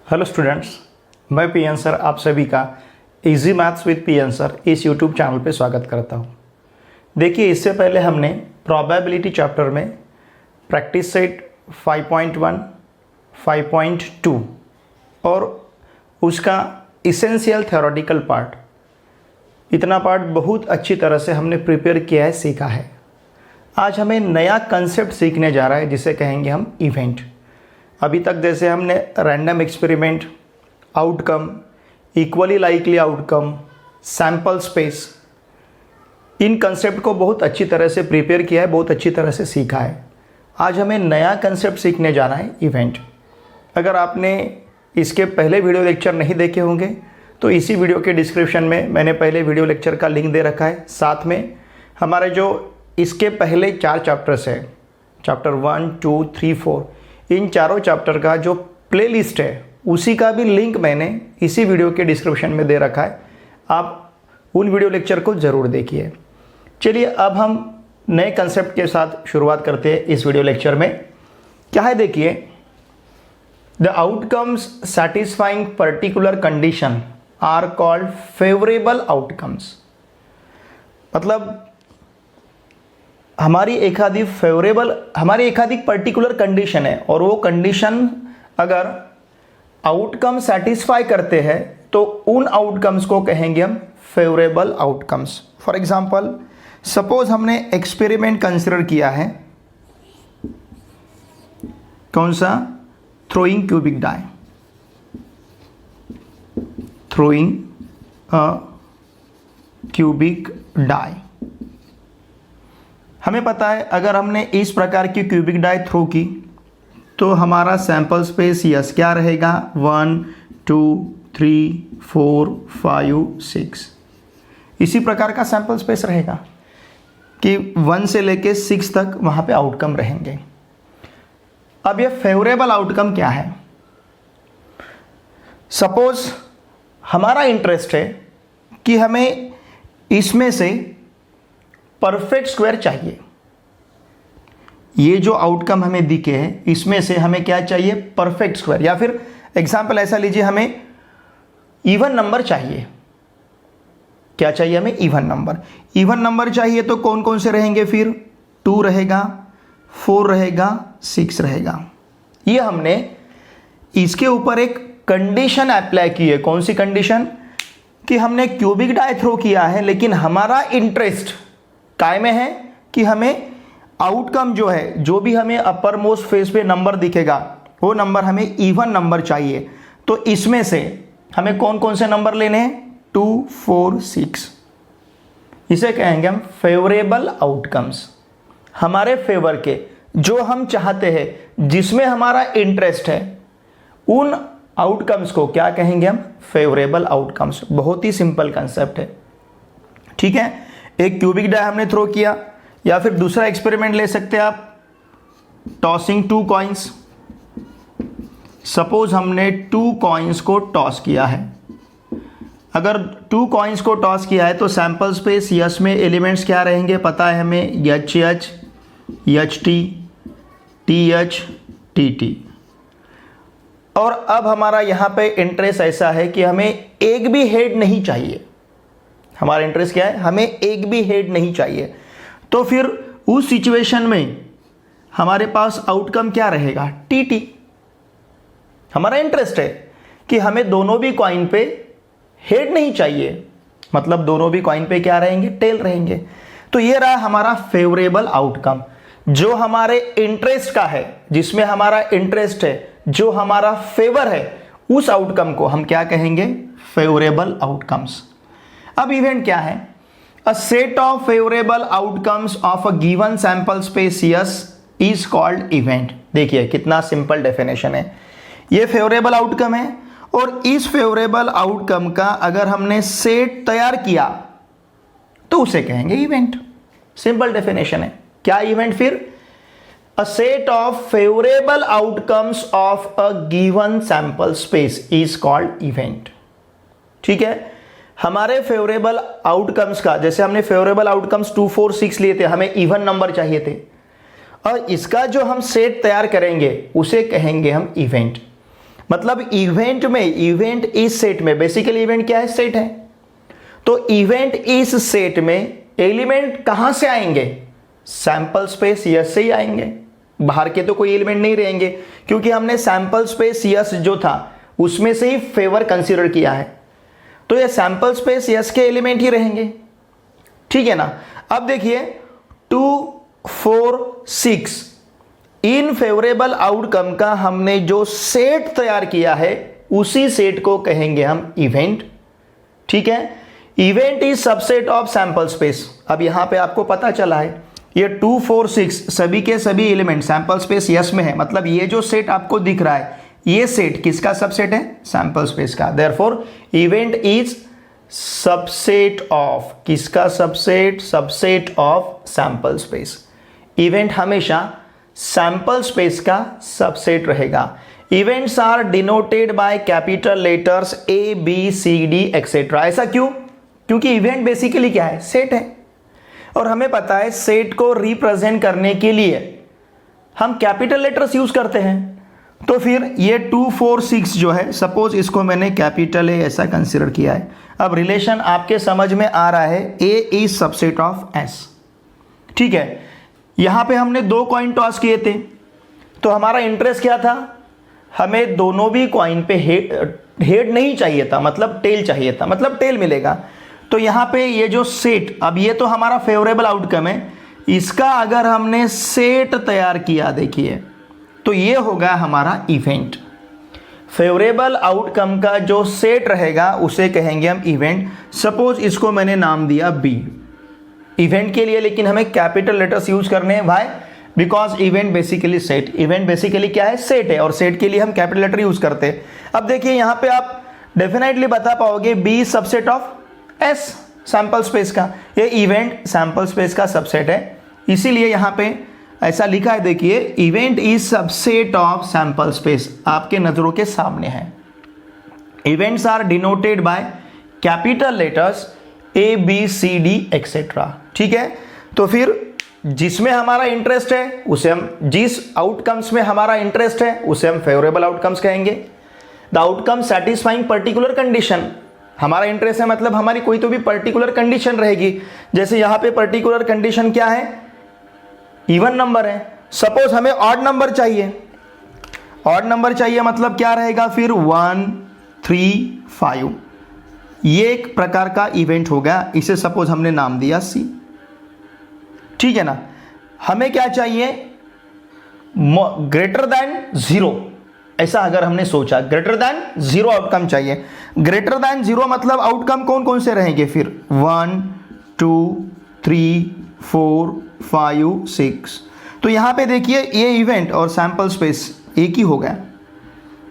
Hello students, मैं PN sir आप सभी का easy maths with PN sir इस यूट्यूब चैनल पे स्वागत करता हूँ। देखिए, इससे पहले हमने प्रोबेबिलिटी चैप्टर में प्रैक्टिस सेट 5.1, 5.2 और उसका इसेंशियल थ्योरेटिकल पार्ट, इतना पार्ट बहुत अच्छी तरह से हमने प्रिपेयर किया है, सीखा है। आज हमें नया कंसेप्ट सीखने जा रहा है जिसे कहेंगे हम इवेंट। अभी तक जैसे हमने random experiment, outcome, equally likely outcome, sample space, इन कंसेप्ट को बहुत अच्छी तरह से प्रिपेयर किया है, बहुत अच्छी तरह से सीखा है। आज हमें नया कंसेप्ट सीखने जाना है, इवेंट। अगर आपने इसके पहले वीडियो लेक्चर नहीं देखे होंगे तो इसी वीडियो के डिस्क्रिप्शन में मैंने पहले वीडियो लेक्चर का लिंक दे रखा है। साथ में हमारे जो इसके पहले 4 चैप्टर्स है, चैप्टर 1, 2, 3, 4, इन चारों चैप्टर का जो प्लेलिस्ट है उसी का भी लिंक मैंने इसी वीडियो के डिस्क्रिप्शन में दे रखा है। आप उन वीडियो लेक्चर को ज़रूर देखिए। चलिए, अब हम नए कंसेप्ट के साथ शुरुआत करते हैं इस वीडियो लेक्चर में। क्या है, देखिए, the outcomes satisfying particular condition are called favourable outcomes. मतलब हमारी एक आधी पर्टिकुलर कंडीशन है और वो कंडीशन अगर आउटकम सेटिस्फाई करते हैं तो उन आउटकम्स को कहेंगे हम favourable outcomes. For example, suppose हमने एक्सपेरिमेंट कंसिडर किया है, कौन सा? Throwing cubic die, throwing a cubic die. हमें पता है अगर हमने इस प्रकार की क्यूबिक डाई थ्रो की तो हमारा सैंपल स्पेस यस क्या रहेगा? 1, 2, 3, 4, 5, 6। इसी प्रकार का सैंपल स्पेस रहेगा कि 1 से लेके 6 तक वहाँ पे आउटकम रहेंगे। अब ये फेवरेबल आउटकम क्या है? सपोज हमारा इंटरेस्ट है कि हमें इसमें से परफेक्ट स्क्वायर चाहिए। ये जो आउटकम हमें दिखे हैं इसमें से हमें क्या चाहिए? Perfect square. या फिर एग्जांपल ऐसा लीजिए, हमें इवन नंबर चाहिए। क्या चाहिए हमें? Even number. इवन नंबर चाहिए तो कौन कौन से रहेंगे फिर? 2 रहेगा, 4 रहेगा, 6 रहेगा। ये हमने इसके ऊपर एक कंडीशन अप्लाई की है। कौन सी कंडीशन? कि हमने क्यूबिक डाई थ्रो किया है लेकिन हमारा इंटरेस्ट काय में है कि हमें आउटकम जो है, जो भी हमें अपर मोस्ट फेस पे नंबर दिखेगा वो नंबर हमें इवन नंबर चाहिए। तो इसमें से हमें कौन कौन से नंबर लेने हैं? 2, 4, 6। इसे कहेंगे हम फेवरेबल आउटकम्स। हमारे फेवर के, जो हम चाहते हैं, जिसमें हमारा इंटरेस्ट है, उन आउटकम्स को क्या कहेंगे हम? Favourable outcomes. बहुत ही सिंपल कंसेप्ट है, ठीक है। एक क्यूबिक डाई हमने थ्रो किया, या फिर दूसरा एक्सपेरिमेंट ले सकते हैं आप, टॉसिंग 2 कॉइन्स। सपोज हमने 2 कॉइन्स को टॉस किया है। अगर 2 कॉइन्स को टॉस किया है तो सैंपल स्पेस यस में एलिमेंट्स क्या रहेंगे? पता है हमें, HH, HT, TH, TT। और अब हमारा यहाँ पे इंटरेस्ट ऐसा है कि हमें एक भी हेड नहीं चाहिए। हमारा इंटरेस्ट क्या है? हमें एक भी हेड नहीं चाहिए। तो फिर उस सिचुएशन में हमारे पास आउटकम क्या रहेगा? TT। हमारा इंटरेस्ट है कि हमें दोनों भी कॉइन पे हेड नहीं चाहिए, मतलब दोनों भी कॉइन पे क्या रहेंगे? टेल रहेंगे। तो ये रहा हमारा फेवरेबल आउटकम, जो हमारे इंटरेस्ट का है, जिसमें हमारा इंटरेस्ट है, जो हमारा फेवर है, उस आउटकम को हम क्या कहेंगे? Favourable outcomes. अब इवेंट क्या है? A set of favorable outcomes of a given sample space S is called event। देखिए कितना सिंपल डेफिनेशन है। ये फेवरेबल आउटकम है और इस फेवरेबल आउटकम का अगर हमने सेट तैयार किया तो उसे कहेंगे इवेंट। सिंपल डेफिनेशन है। क्या इवेंट फिर? A set of favorable outcomes of a given sample space is called event। ठीक है। हमारे फेवरेबल आउटकम्स का, जैसे हमने फेवरेबल आउटकम्स 2, 4, 6 लिए थे, हमें इवन नंबर चाहिए थे, और इसका जो हम सेट तैयार करेंगे उसे कहेंगे हम इवेंट। मतलब इवेंट में, इवेंट इस सेट में, बेसिकली इवेंट क्या है, सेट है। तो इवेंट इस सेट में एलिमेंट कहां से आएंगे, सैंपल स्पेस यस से ही आएंगे, बाहर के तो कोई एलिमेंट नहीं रहेंगे, क्योंकि हमने सैंपल स्पेस यस जो था उसमें से ही फेवर कंसीडर किया है। तो ये सैंपल स्पेस यस के एलिमेंट ही रहेंगे, ठीक है ना। अब देखिए 2 4 6 इन फेवरेबल आउटकम का हमने जो सेट तैयार किया है उसी सेट को कहेंगे हम इवेंट, ठीक है। Event is subset of sample space. अब यहां पे आपको पता चला है ये 2 4 6 सभी के सभी एलिमेंट सैंपल स्पेस यस में है, मतलब ये जो सेट आपको दिख रहा है ये सेट किसका सबसेट है, सैंपल स्पेस का। Therefore event is subset of, किसका subset, subset of sample space. Event हमेशा सैंपल स्पेस का सबसेट रहेगा। Events are denoted by capital letters A B C D etcetera. ऐसा क्यों, क्योंकि इवेंट बेसिकली क्या है, सेट है, और हमें पता है सेट को रिप्रेजेंट करने के लिए हम कैपिटल लेटर्स यूज करते हैं। तो फिर ये 2 4 6 जो है, सपोज इसको मैंने कैपिटल ए ऐसा कंसिडर किया है। अब रिलेशन आपके समझ में आ रहा है, ए इज सबसेट ऑफ एस, ठीक है। यहां पे हमने 2 कॉइन टॉस किए थे, तो हमारा इंटरेस्ट क्या था, हमें दोनों भी कॉइन पे हेड नहीं चाहिए था, मतलब टेल चाहिए था, मतलब टेल मिलेगा। तो यहां पे ये जो सेट, अब ये तो हमारा फेवरेबल आउटकम है, इसका अगर हमने सेट तैयार किया देखिए तो ये होगा हमारा इवेंट। फेवरेबल आउटकम का जो सेट रहेगा उसे कहेंगे हम इवेंट। सपोज इसको मैंने नाम दिया बी इवेंट के लिए, लेकिन हमें कैपिटल लेटर्स यूज करने हैं, why, because event basically set, event basically क्या है, सेट है, और सेट के लिए हम कैपिटल लेटर यूज करते हैं। अब देखिए यहां पे आप डेफिनेटली बता पाओगे B subset of S sample space का, ये इवेंट सैंपल स्पेस का सबसेट है, इसीलिए यहां पे ऐसा लिखा है, देखिए event is subset of sample space, आपके नजरों के सामने है। Events are denoted by capital letters A B C D etcetera, ठीक है। तो फिर जिसमें हमारा इंटरेस्ट है उसे हम, जिस आउटकम्स में हमारा इंटरेस्ट है उसे हम फेवरेबल आउटकम्स कहेंगे। The outcome satisfying particular condition, हमारा इंटरेस्ट है मतलब हमारी कोई तो भी पर्टिकुलर कंडीशन रहेगी। जैसे यहां पे पर्टिकुलर कंडीशन क्या है, इवन नंबर है। सपोज हमें ऑड नंबर चाहिए, ऑड नंबर चाहिए मतलब क्या रहेगा फिर 1 3 5, ये एक प्रकार का इवेंट हो गया, इसे सपोज हमने नाम दिया सी, ठीक है ना। हमें क्या चाहिए, ग्रेटर देन 0, ऐसा अगर हमने सोचा ग्रेटर देन 0 आउटकम चाहिए। ग्रेटर देन 0 मतलब आउटकम कौन कौन से रहेंगे फिर, 1 2 3 4 5 6। तो यहां पे देखिए ये इवेंट और सैंपल स्पेस एक ही हो गया,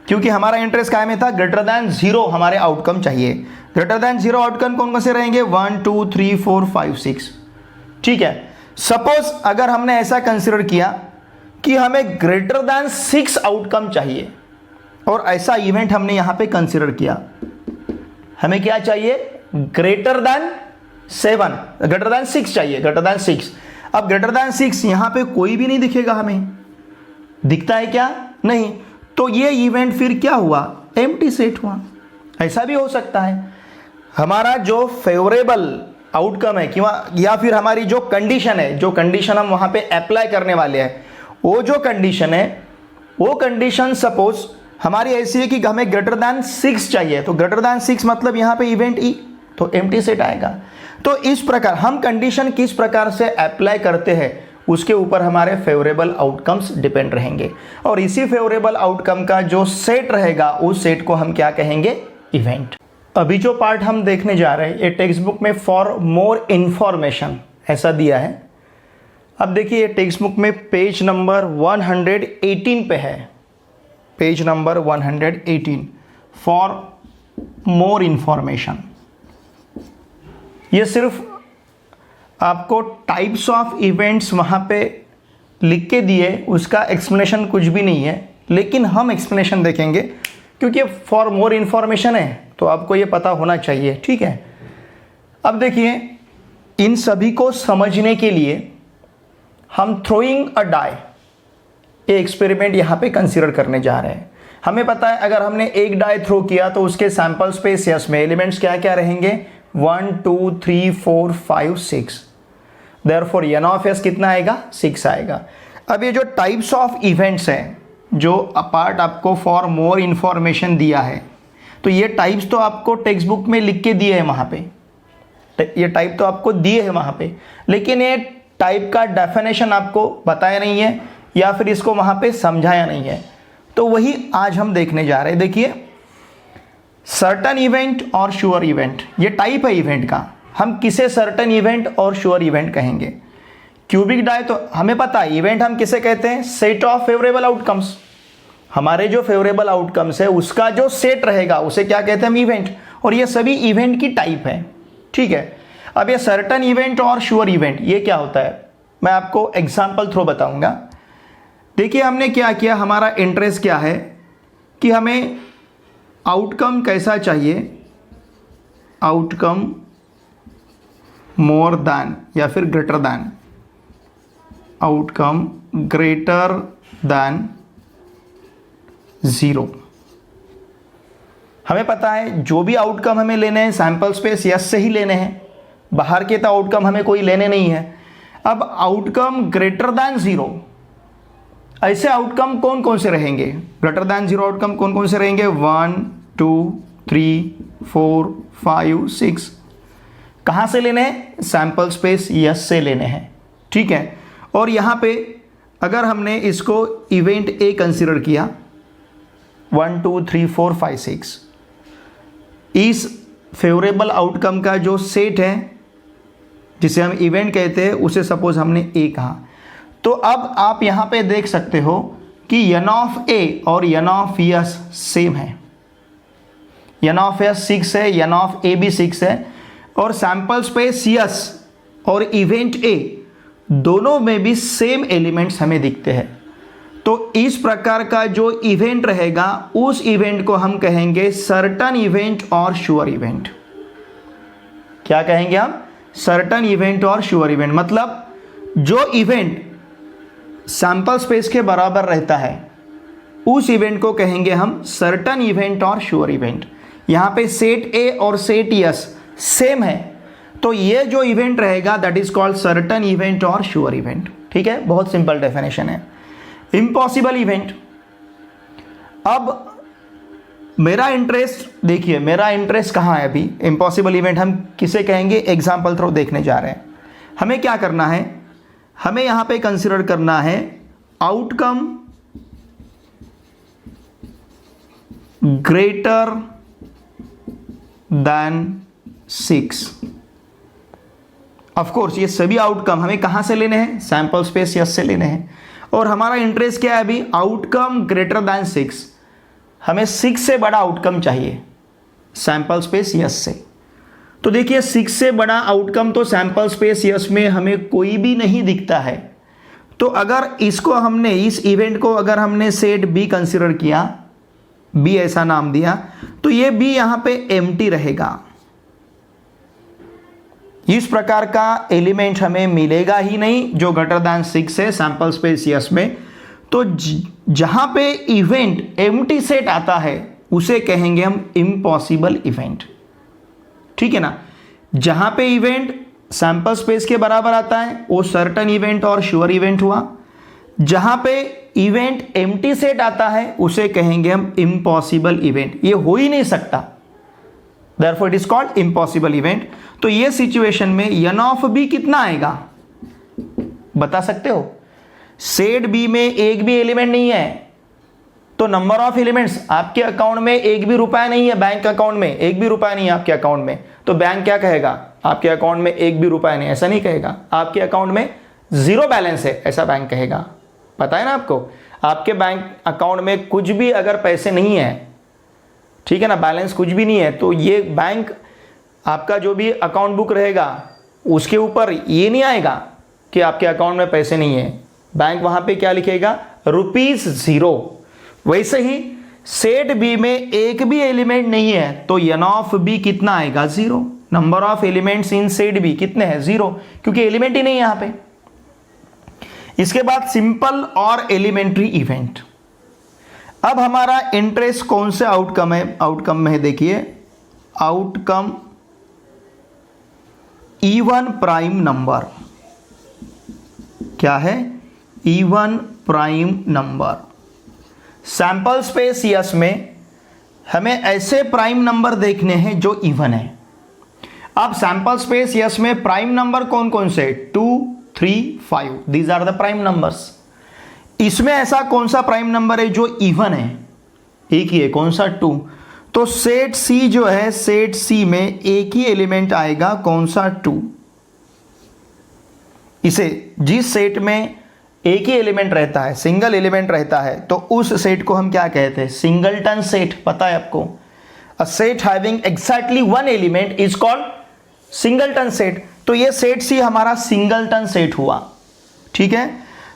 क्योंकि हमारा इंटरेस्ट काय में था, ग्रेटर देन 0 हमारे आउटकम चाहिए। ग्रेटर देन 0 आउटकम कौन कौन से रहेंगे, 1 2 3 4 5 6, ठीक है। सपोज अगर हमने ऐसा कंसिडर किया कि हमें ग्रेटर देन 6 आउटकम चाहिए, और ऐसा इवेंट हमने यहां पे कंसिडर किया, हमें क्या चाहिए, ग्रेटर देन 7, ग्रेटर देन 6 चाहिए, ग्रेटर देन 6। अब ग्रेटर देन 6 यहां पे कोई भी नहीं दिखेगा, हमें दिखता है क्या, नहीं, तो ये इवेंट फिर क्या हुआ, एम्प्टी सेट हुआ। ऐसा भी हो सकता है हमारा जो फेवरेबल आउटकम है या फिर हमारी जो कंडीशन है, जो कंडीशन हम वहां पे अप्लाई करने वाले हैं, वो जो कंडीशन है, वो कंडीशन सपोज हमारी ऐसी है कि हमें ग्रेटर देन 6 चाहिए, तो ग्रेटर देन 6 मतलब यहां पे इवेंट ई, तो एम्प्टी सेट आएगा। तो इस प्रकार हम कंडीशन किस प्रकार से अप्लाई करते हैं उसके ऊपर हमारे फेवरेबल आउटकम्स डिपेंड रहेंगे, और इसी फेवरेबल आउटकम का जो सेट रहेगा उस सेट को हम क्या कहेंगे, इवेंट। अभी जो पार्ट हम देखने जा रहे हैं ये टेक्स्ट बुक में फॉर मोर इंफॉर्मेशन ऐसा दिया है। अब देखिए ये टेक्स्ट बुक में पेज नंबर 118 पे है, page number 118 for more information. ये सिर्फ आपको टाइप्स ऑफ इवेंट्स वहाँ पे लिख के दिए, उसका एक्सप्लेनेशन कुछ भी नहीं है, लेकिन हम एक्सप्लेनेशन देखेंगे क्योंकि फॉर मोर इंफॉर्मेशन है तो आपको ये पता होना चाहिए, ठीक है। अब देखिए इन सभी को समझने के लिए हम थ्रोइंग अ डाई ये एक्सपेरिमेंट यहाँ पे कंसीडर करने जा रहे हैं। हमें पता है अगर हमने एक डाई थ्रो किया तो उसके सैंपल स्पेस यस में एलिमेंट्स क्या क्या रहेंगे 1 2 3 4 5 6, देयरफॉर n ऑफ s कितना आएगा 6 आएगा। अब ये जो टाइप्स ऑफ इवेंट्स हैं जो अपार्ट आपको फॉर मोर इन्फॉर्मेशन दिया है, तो ये टाइप्स तो आपको टेक्स्ट बुक में लिख के दिए हैं वहाँ पे, ये टाइप तो आपको दिए हैं वहाँ पे, लेकिन ये टाइप का डेफिनेशन आपको बताया नहीं है या फिर इसको वहाँ पे समझाया नहीं है। तो वही आज हम देखने जा रहे हैं। देखिए सर्टन इवेंट और श्योर इवेंट, ये टाइप है इवेंट का, हम किसे सर्टन इवेंट और श्योर इवेंट कहेंगे। क्यूबिक डाई तो हमें पता है इवेंट हम किसे कहते हैं, सेट ऑफ फेवरेबल आउटकम्स, हमारे जो फेवरेबल आउटकम्स है उसका जो सेट रहेगा उसे क्या कहते हैं हम इवेंट, और ये सभी इवेंट की टाइप है। ठीक है, अब ये सर्टन इवेंट और श्योर इवेंट ये क्या होता है, मैं आपको एग्जाम्पल थ्रू बताऊंगा। देखिए हमने क्या किया, हमारा इंटरेस्ट क्या है कि हमें आउटकम कैसा चाहिए, आउटकम मोर दैन या फिर greater than, outcome greater than 0। हमें पता है जो भी आउटकम हमें लेने हैं सैंपल स्पेस यस से ही लेने हैं, बाहर के तो आउटकम हमें कोई लेने नहीं है। अब आउटकम ग्रेटर दैन 0, ऐसे आउटकम कौन कौन से रहेंगे, ग्रेटर दैन 0 आउटकम कौन कौन से रहेंगे 1 2 3 4 5 6, कहाँ से लेने हैं, सैंपल स्पेस यस से लेने हैं। ठीक है, और यहाँ पे अगर हमने इसको इवेंट ए कंसिडर किया 1 2 3 4 5 6, इस फेवरेबल आउटकम का जो सेट है जिसे हम इवेंट कहते हैं उसे सपोज हमने ए कहा, तो अब आप यहाँ पे देख सकते हो कि n ऑफ ए और n ऑफ यस सेम है, n ऑफ यस 6 है, n ऑफ ए भी 6 है, और सैंपल स्पेस यस और इवेंट ए दोनों में भी सेम एलिमेंट्स हमें दिखते हैं। तो इस प्रकार का जो इवेंट रहेगा उस इवेंट को हम कहेंगे सर्टन इवेंट और श्योर इवेंट। क्या कहेंगे हम, सर्टन इवेंट और श्योर इवेंट, मतलब जो इवेंट सैंपल स्पेस के बराबर रहता है उस इवेंट को कहेंगे हम सर्टन इवेंट और श्योर इवेंट। यहाँ पे सेट ए और सेट यस सेम है, तो ये जो इवेंट रहेगा that is called certain event और श्योर इवेंट। ठीक है, बहुत सिंपल डेफिनेशन है। इम्पॉसिबल इवेंट, अब मेरा इंटरेस्ट देखिए, मेरा इंटरेस्ट कहाँ है अभी, इम्पॉसिबल इवेंट हम किसे कहेंगे, एग्जाम्पल थ्रू देखने जा रहे हैं। हमें क्या करना है, हमें यहां पे कंसीडर करना है outcome greater than 6। Of course ये सभी आउटकम हमें कहां से लेने हैं, सैंपल स्पेस यस से लेने हैं, और हमारा इंटरेस्ट क्या है अभी, आउटकम ग्रेटर दैन 6, हमें 6 से बड़ा आउटकम चाहिए सैंपल स्पेस यस से। तो देखिए 6 से बड़ा आउटकम तो सैंपल स्पेस यस में हमें कोई भी नहीं दिखता है। तो अगर इसको हमने, इस इवेंट को अगर हमने सेट बी कंसीडर किया, बी ऐसा नाम दिया, तो ये बी यहां पे एम्प्टी रहेगा। इस प्रकार का एलिमेंट हमें मिलेगा ही नहीं जो ग्रेटर दैन 6 है सैंपल स्पेस यस में। तो जहां पे इवेंट एम्प्टी सेट आता है उसे कहेंगे हम इम्पॉसिबल इवेंट। ठीक है ना, जहां पे इवेंट सैंपल स्पेस के बराबर आता है वो सर्टन इवेंट और श्योर इवेंट हुआ, जहां पे इवेंट एम्प्टी सेट आता है उसे कहेंगे हम इम्पॉसिबल इवेंट। ये हो ही नहीं सकता, therefore it is called impossible event. तो ये सिचुएशन में n ऑफ बी कितना आएगा बता सकते हो, सेट बी में एक भी एलिमेंट नहीं है, तो नंबर ऑफ एलिमेंट्स, आपके अकाउंट में एक भी रुपया नहीं है, बैंक अकाउंट में एक भी रुपया नहीं है आपके अकाउंट में, तो बैंक क्या कहेगा, आपके अकाउंट में एक भी रुपया नहीं, ऐसा नहीं कहेगा, आपके अकाउंट में 0 बैलेंस है ऐसा बैंक कहेगा। पता है ना आपको, आपके बैंक अकाउंट में कुछ भी अगर पैसे नहीं है, ठीक है ना, बैलेंस कुछ भी नहीं है, तो ये बैंक आपका जो भी अकाउंट बुक रहेगा उसके ऊपर ये नहीं आएगा कि आपके अकाउंट में पैसे नहीं है, बैंक वहां पे क्या लिखेगा, ₹0। वैसे ही सेट बी में एक भी एलिमेंट नहीं है तो n ऑफ बी कितना आएगा, 0। Number of elements in set B कितने हैं, 0, क्योंकि एलिमेंट ही नहीं है यहां पे। इसके बाद सिंपल और एलिमेंट्री इवेंट। अब हमारा इंटरेस्ट कौन से आउटकम है, आउटकम में है देखिए, आउटकम इवन प्राइम नंबर। क्या है? Even prime number. Sample space S में हमें ऐसे प्राइम नंबर देखने हैं जो इवन है। अब सैंपल स्पेस यस में प्राइम नंबर कौन कौन से? 2, 3, 5, these are the prime numbers. इसमें ऐसा कौन सा प्राइम नंबर है जो इवन है? एक ही है, कौन सा? 2। तो सेट सी जो है, सेट सी में एक ही एलिमेंट आएगा, कौन सा? 2। इसे जिस सेट में एक ही एलिमेंट रहता है, सिंगल एलिमेंट रहता है, तो उस सेट को हम क्या कहते हैं? Singleton set. पता है आपको? A set having exactly one element is called singleton set. तो ये सेट सी हमारा सिंगलटन सेट हुआ। ठीक है,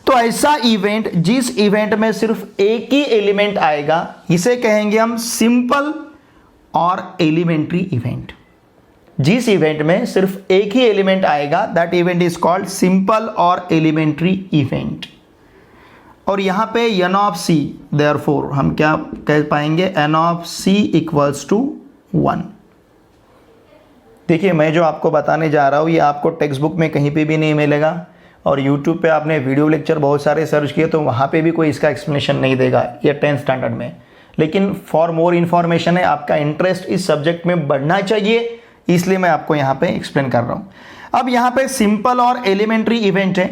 तो ऐसा इवेंट जिस इवेंट में सिर्फ एक ही एलिमेंट आएगा, इसे कहेंगे हम सिंपल और एलिमेंट्री इवेंट। जिस इवेंट में सिर्फ एक ही एलिमेंट आएगा, that event is called simple और एलिमेंट्री इवेंट। और यहां पे n ऑफ c, देयरफॉर हम क्या कह पाएंगे? n of c equals to 1। देखिए, मैं जो आपको बताने जा रहा हूं ये आपको टेक्स्ट बुक में कहीं पे भी नहीं मिलेगा, और YouTube पे आपने वीडियो लेक्चर बहुत सारे सर्च किए तो वहाँ पे भी कोई इसका एक्सप्लेनेशन नहीं देगा, ये 10th स्टैंडर्ड में। लेकिन फॉर मोर इन्फॉर्मेशन है, आपका इंटरेस्ट इस सब्जेक्ट में बढ़ना चाहिए, इसलिए मैं आपको यहाँ पे एक्सप्लेन कर रहा हूँ। अब यहाँ पे सिंपल और एलिमेंट्री इवेंट है,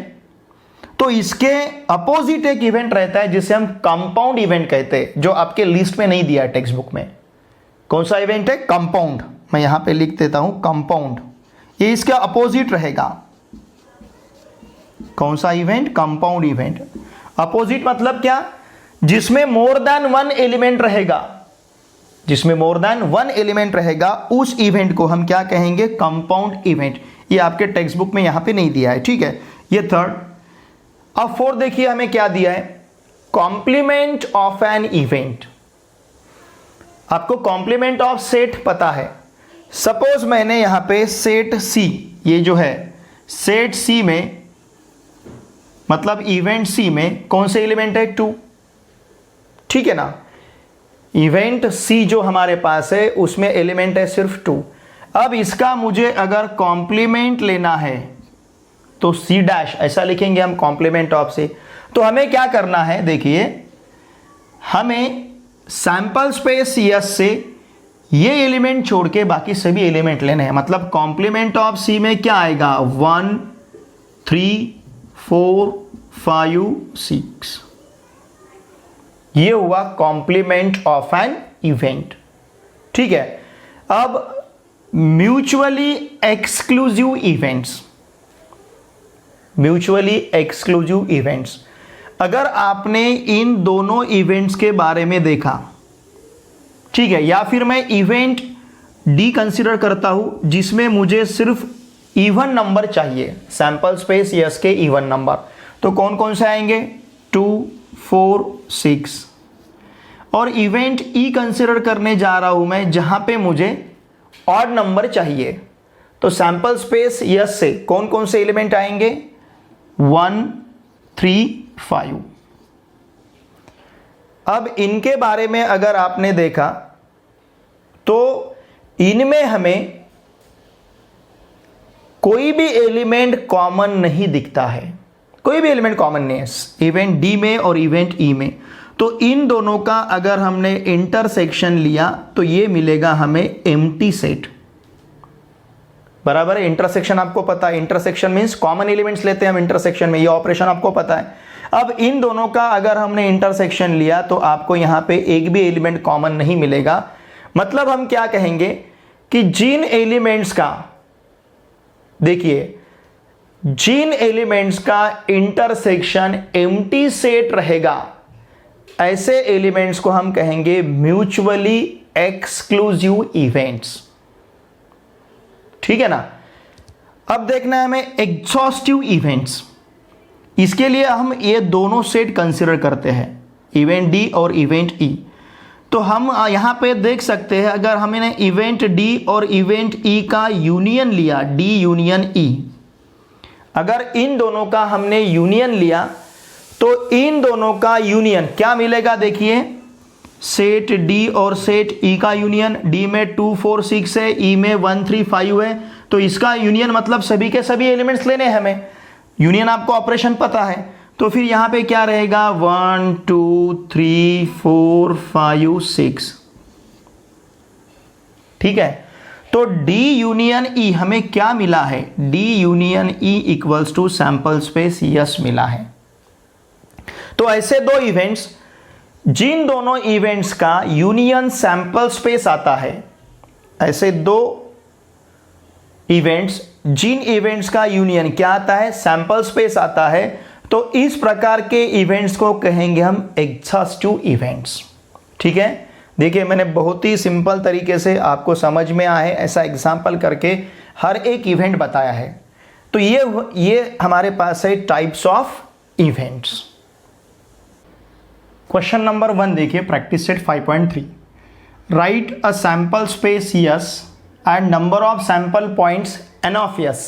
तो इसके अपोजिट एक इवेंट रहता है जिसे हम कंपाउंड इवेंट कहते हैं, जो आपके लिस्ट में नहीं दिया है टेक्स्ट बुक में। कौन सा इवेंट है? कंपाउंड। मैं यहाँ पे लिख देता हूँ कंपाउंड, ये इसका अपोजिट रहेगा। कौन सा इवेंट? Compound event. अपोजिट मतलब क्या? जिसमें मोर देन वन एलिमेंट रहेगा, जिसमें मोर देन वन एलिमेंट रहेगा, उस इवेंट को हम क्या कहेंगे? Compound event. ये आपके टेक्स्ट बुक में यहां पे नहीं दिया है। ठीक है, ये थर्ड। अब फोर्थ देखिए हमें क्या दिया है? Complement of an event. आपको कॉम्प्लीमेंट ऑफ सेट पता है। सपोज मैंने यहां पे सेट सी, ये जो है सेट सी में, मतलब इवेंट सी में कौन से एलिमेंट है? 2। ठीक है ना? इवेंट सी जो हमारे पास है उसमें एलिमेंट है सिर्फ 2। अब इसका मुझे अगर कॉम्प्लीमेंट लेना है तो सी डैश ऐसा लिखेंगे हम, कॉम्प्लीमेंट ऑफ से। तो हमें क्या करना है? देखिए, हमें सैंपल स्पेस यस से ये एलिमेंट छोड़ के बाकी सभी एलिमेंट लेने हैं। मतलब कॉम्प्लीमेंट ऑफ सी में क्या आएगा? 1, 3, 4, 5, 6। ये हुआ कॉम्प्लीमेंट ऑफ एन इवेंट। ठीक है, अब mutually exclusive events. Mutually exclusive events, अगर आपने इन दोनों इवेंट्स के बारे में देखा, ठीक है, या फिर मैं इवेंट डी कंसीडर करता हूं जिसमें मुझे सिर्फ इवन नंबर चाहिए, सैंपल स्पेस यस के इवन नंबर, तो कौन कौन से आएंगे? 2, 4, 6। और इवेंट ई कंसीडर करने जा रहा हूं मैं जहां पे मुझे ऑड नंबर चाहिए, तो सैंपल स्पेस यस से कौन कौन से एलिमेंट आएंगे? 1, 3, 5। अब इनके बारे में अगर आपने देखा तो इनमें हमें कोई भी एलिमेंट कॉमन नहीं दिखता है, कोई भी एलिमेंट कॉमन नहीं है इवेंट डी में और इवेंट ई में। तो इन दोनों का अगर हमने इंटरसेक्शन लिया तो ये मिलेगा हमें एम्प्टी सेट। बराबर है? इंटरसेक्शन आपको पता है, इंटरसेक्शन मींस कॉमन एलिमेंट्स लेते हैं हम इंटरसेक्शन में, ये ऑपरेशन आपको पता है। अब इन दोनों का अगर हमने इंटरसेक्शन लिया तो आपको यहां पे एक भी एलिमेंट कॉमन नहीं मिलेगा। मतलब हम क्या कहेंगे कि जिन एलिमेंट्स का, देखिए, जिन एलिमेंट्स का इंटरसेक्शन एम्प्टी सेट रहेगा, ऐसे एलिमेंट्स को हम कहेंगे म्यूचुअली एक्सक्लूसिव इवेंट्स। ठीक है ना? अब देखना है हमें एग्जॉस्टिव इवेंट्स। इसके लिए हम ये दोनों सेट कंसीडर करते हैं, इवेंट डी और इवेंट ई। तो हम यहां पे देख सकते हैं, अगर हमने इवेंट डी और इवेंट ई का यूनियन लिया, डी यूनियन ई, अगर इन दोनों का हमने यूनियन लिया तो इन दोनों का यूनियन क्या मिलेगा? देखिए, सेट डी और सेट ई का यूनियन, डी में 2 4 6 है, ई में 1 3 5 है, तो इसका यूनियन मतलब सभी के सभी एलिमेंट्स लेने हैं हमें, यूनियन आपको ऑपरेशन पता है। तो फिर यहाँ पे क्या रहेगा 1 2 3 4 5 6, ठीक है। तो D यूनियन E हमें क्या मिला है, D union E equals to sample space S मिला है। तो ऐसे दो इवेंट्स, जिन दोनों इवेंट्स का यूनियन सैंपल स्पेस आता है, ऐसे दो इवेंट्स जिन इवेंट्स का यूनियन क्या आता है, सैंपल स्पेस आता है, तो इस प्रकार के इवेंट्स को कहेंगे हम एग्जॉस्टिव इवेंट्स, ठीक है। देखिए मैंने बहुत ही सिंपल तरीके से आपको समझ में आए ऐसा एग्जाम्पल करके हर एक इवेंट बताया है। तो ये हमारे पास है types of events. Question number 1 देखिए, practice set 5.3, write a sample space S and number of sample points n of S.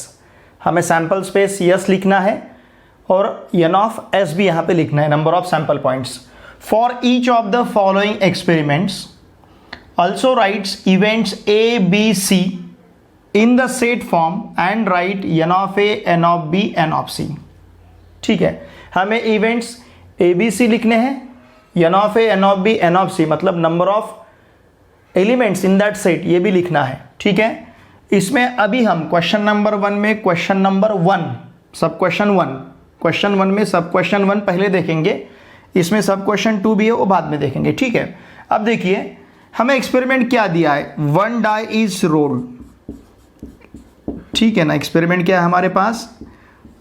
हमें सैंपल स्पेस यस लिखना है और एन ऑफ एस भी यहाँ पे लिखना है, number of sample points. For each of the following experiments, also writes events A, B, C in the set form and write n of A, n of B, n of C। ठीक है, हमें events A, B, C लिखने हैं, n of A, n of B, n of C मतलब number of elements in that set ये भी लिखना है, ठीक है। इसमें अभी हम क्वेश्चन नंबर 1 में क्वेश्चन नंबर 1 सब क्वेश्चन 1, क्वेश्चन 1 में सब क्वेश्चन 1 पहले देखेंगे, इसमें सब क्वेश्चन 2 भी है वो बाद में देखेंगे, ठीक है। अब देखिए हमें एक्सपेरिमेंट क्या दिया है, 1 डाई इज रोल्ड, ठीक है ना। एक्सपेरिमेंट क्या है हमारे पास,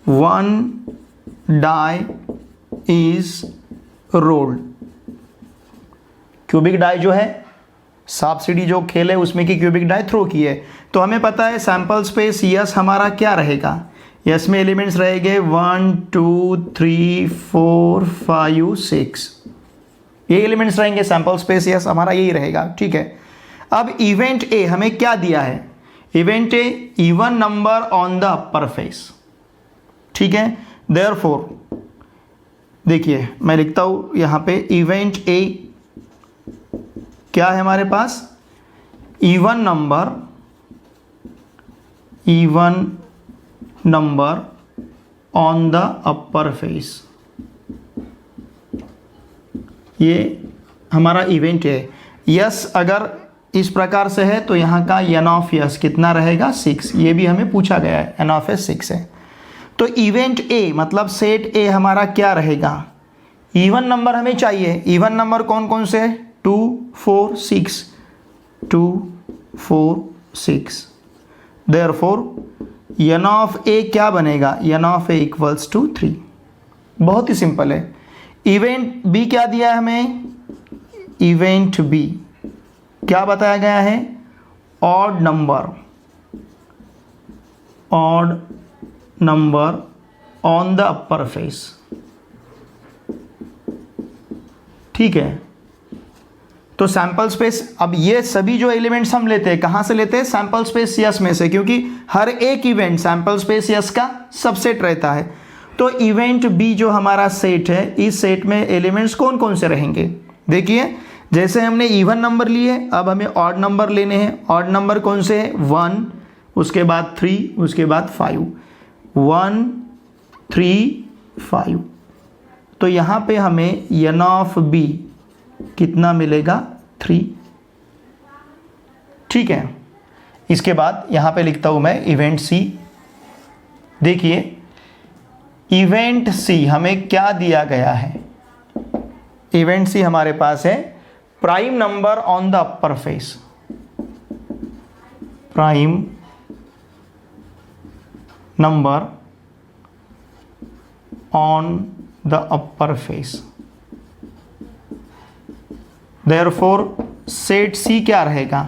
1 die is rolled. Cubic die जो है, सांप सीढ़ी जो खेल है उसमें की क्यूबिक डाई थ्रो की है। तो हमें पता है सैंपल स्पेस यस हमारा क्या रहेगा, यस में एलिमेंट्स रहेंगे 1 2 3 4 5 6, ये एलिमेंट्स रहेंगे, सैंपल स्पेस यस हमारा यही रहेगा, ठीक है। अब इवेंट ए हमें क्या दिया है, event A even number on the upper face, ठीक है। देयरफॉर देखिए मैं लिखता हूं यहां पे इवेंट ए क्या है हमारे पास, even number on the upper face, ये हमारा इवेंट है। यस अगर इस प्रकार से है तो यहाँ का एन ऑफ यस कितना रहेगा 6, ये भी हमें पूछा गया है, एन ऑफ एस 6 है। तो इवेंट ए मतलब सेट ए हमारा क्या रहेगा, इवन नंबर हमें चाहिए, इवन नंबर कौन कौन से है 2 4 6, 2 4 6, देयरफॉर एन ऑफ ए क्या बनेगा, n of A equals to 3, बहुत ही सिंपल है। इवेंट बी क्या दिया है हमें, इवेंट बी क्या बताया गया है, odd number on the upper face, ठीक है। तो सैंपल स्पेस, अब ये सभी जो एलिमेंट्स हम लेते हैं कहाँ से लेते हैं, सैंपल स्पेस यस में से, क्योंकि हर एक इवेंट सैंपल स्पेस यस का सबसेट रहता है। तो इवेंट बी जो हमारा सेट है, इस सेट में एलिमेंट्स कौन कौन से रहेंगे, देखिए जैसे हमने इवन नंबर लिए, अब हमें ऑड नंबर लेने हैं। ऑड नंबर कौन से है, 1, उसके बाद 3, उसके बाद 5, 1 3 5। तो यहाँ पे हमें एन ऑफ बी कितना मिलेगा 3, ठीक है। इसके बाद यहाँ पे लिखता हूँ मैं इवेंट सी। देखिए इवेंट सी हमें क्या दिया गया है, इवेंट सी हमारे पास है prime number on the upper face, prime number on the upper face. Therefore set C क्या रहेगा,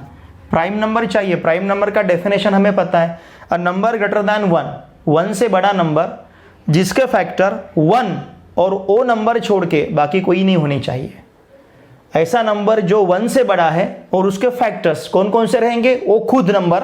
प्राइम नंबर चाहिए, प्राइम नंबर का डेफिनेशन हमें पता है, अ नंबर ग्रेटर दैन 1 से बड़ा नंबर जिसके फैक्टर 1 और ओ नंबर छोड़ के बाकी कोई नहीं होनी चाहिए। ऐसा नंबर जो 1 से बड़ा है और उसके फैक्टर्स कौन कौन से रहेंगे, वो खुद नंबर